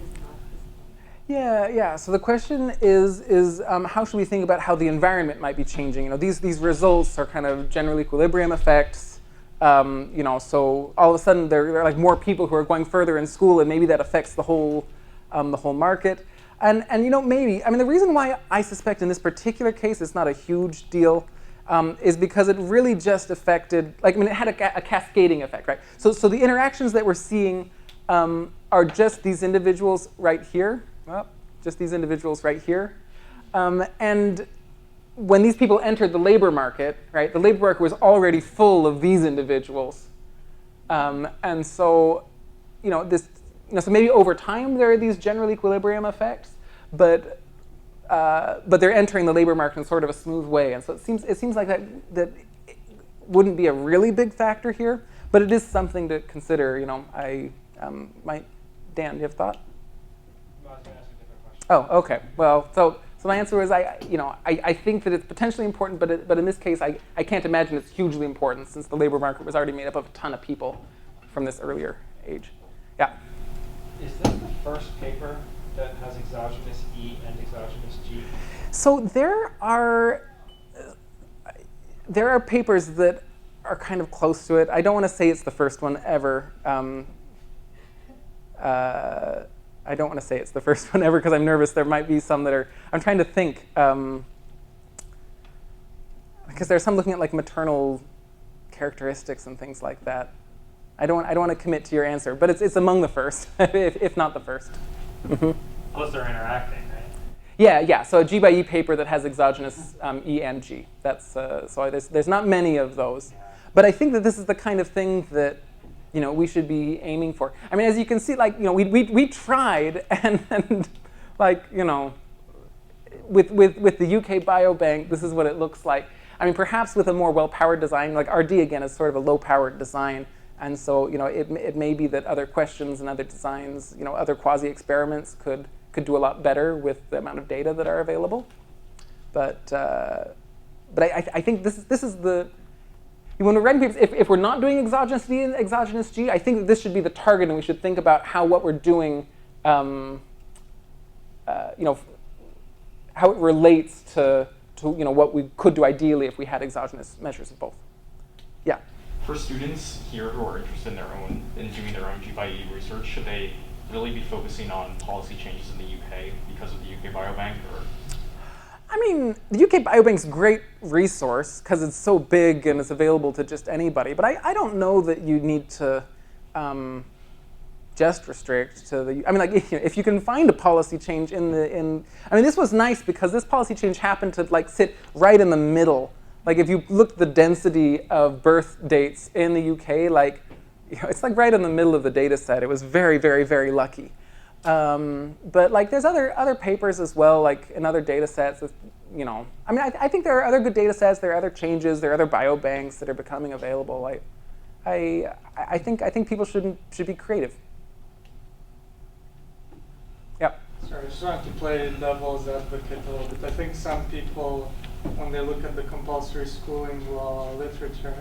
is not visible?
Yeah. So the question is how should we think about how the environment might be changing? These results are kind of general equilibrium effects. So all of a sudden there are like more people who are going further in school, and maybe that affects the whole market. And maybe, I mean, the reason why I suspect in this particular case it's not a huge deal is because it really just affected, it had a cascading effect, right? So the interactions that we're seeing are just these individuals right here. Well, just these individuals right here. And when these people entered the labor market, right, the labor market was already full of these individuals. And so, so maybe over time there are these general equilibrium effects, but they're entering the labor market in sort of a smooth way. And so it seems like that wouldn't be a really big factor here, but it is something to consider. Dan, you have a thought?
I was going to ask a different question.
Oh, okay. Well, so my answer is I think that it's potentially important, but in this case I can't imagine it's hugely important since the labor market was already made up of a ton of people from this earlier age. Yeah.
Is this the first paper that has exogenous E and exogenous G?
So there are papers that are kind of close to it. I don't want to say it's the first one ever. I don't want to say it's the first one ever because I'm nervous. There might be some that are. I'm trying to think because there's some looking at like maternal characteristics and things like that. I don't want to commit to your answer, but it's among the first, if not the first. Mm-hmm.
Plus they're interacting, right?
Yeah. So a G by E paper that has exogenous E and G. That's so there's not many of those, but I think that this is the kind of thing that we should be aiming for. I mean, as you can see, we tried and with the UK Biobank, this is what it looks like. I mean, perhaps with a more well-powered design, like RD again is sort of a low-powered design. And so, it may be that other questions and other designs, other quasi-experiments could do a lot better with the amount of data that are available. But I think this is the, when we're writing papers, if we're not doing exogenous D and exogenous G, I think that this should be the target, and we should think about how what we're doing, how it relates to what we could do ideally if we had exogenous measures of both. Yeah.
For students here who are interested in doing their own G by E research, should they really be focusing on policy changes in the UK because of the UK Biobank, or?
I mean, the UK Biobank's a great resource because it's so big and it's available to just anybody. But I don't know that you need to just restrict to the. I mean, if you can find a policy change I mean, this was nice because this policy change happened to sit right in the middle. If you look at the density of birth dates in the UK, it's right in the middle of the data set. It was very, very, very lucky. But there's other papers as well, in other data sets. I mean, I think there are other good data sets. There are other changes. There are other biobanks that are becoming available. I think people should be creative. Yep.
Sorry, I just wanted to play devil's advocate a little bit. I think some people, when they look at the compulsory schooling law literature,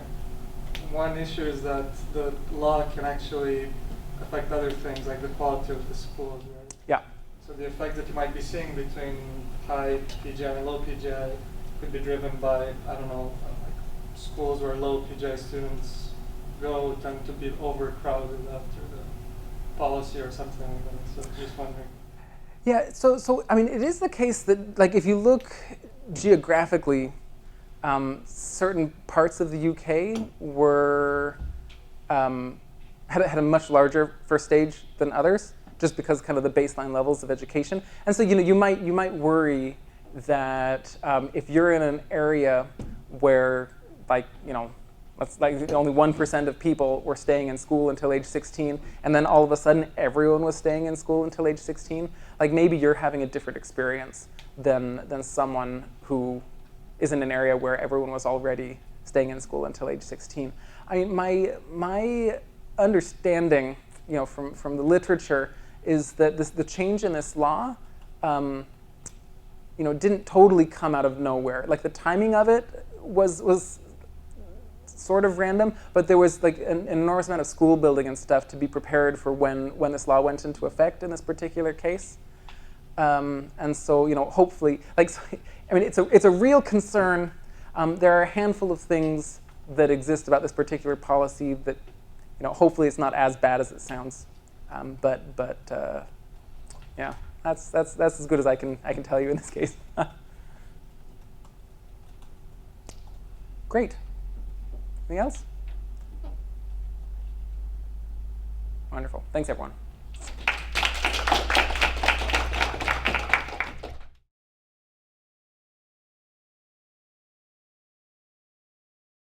one issue is that the law can actually affect other things, like the quality of the schools, right?
Yeah.
So the effect that you might be seeing between high PGI and low PGI could be driven by, I don't know, schools where low PGI students go tend to be overcrowded after the policy or something like that. So just wondering.
Yeah, so I mean, it is the case that if you look geographically, certain parts of the UK were had a much larger first stage than others, just because kind of the baseline levels of education. And so you might worry that if you're in an area where only 1% of people were staying in school until age 16, and then all of a sudden everyone was staying in school until age 16, maybe you're having a different experience than someone who is in an area where everyone was already staying in school until age 16. I mean, my understanding, from the literature, is that the change in this law, didn't totally come out of nowhere. The timing of it was sort of random, but there was like an enormous amount of school building and stuff to be prepared for when this law went into effect in this particular case. And so, hopefully, I mean, it's a real concern. There are a handful of things that exist about this particular policy that, hopefully it's not as bad as it sounds. But yeah, that's as good as I can tell you in this case. Great. Anything else? Wonderful. Thanks, everyone.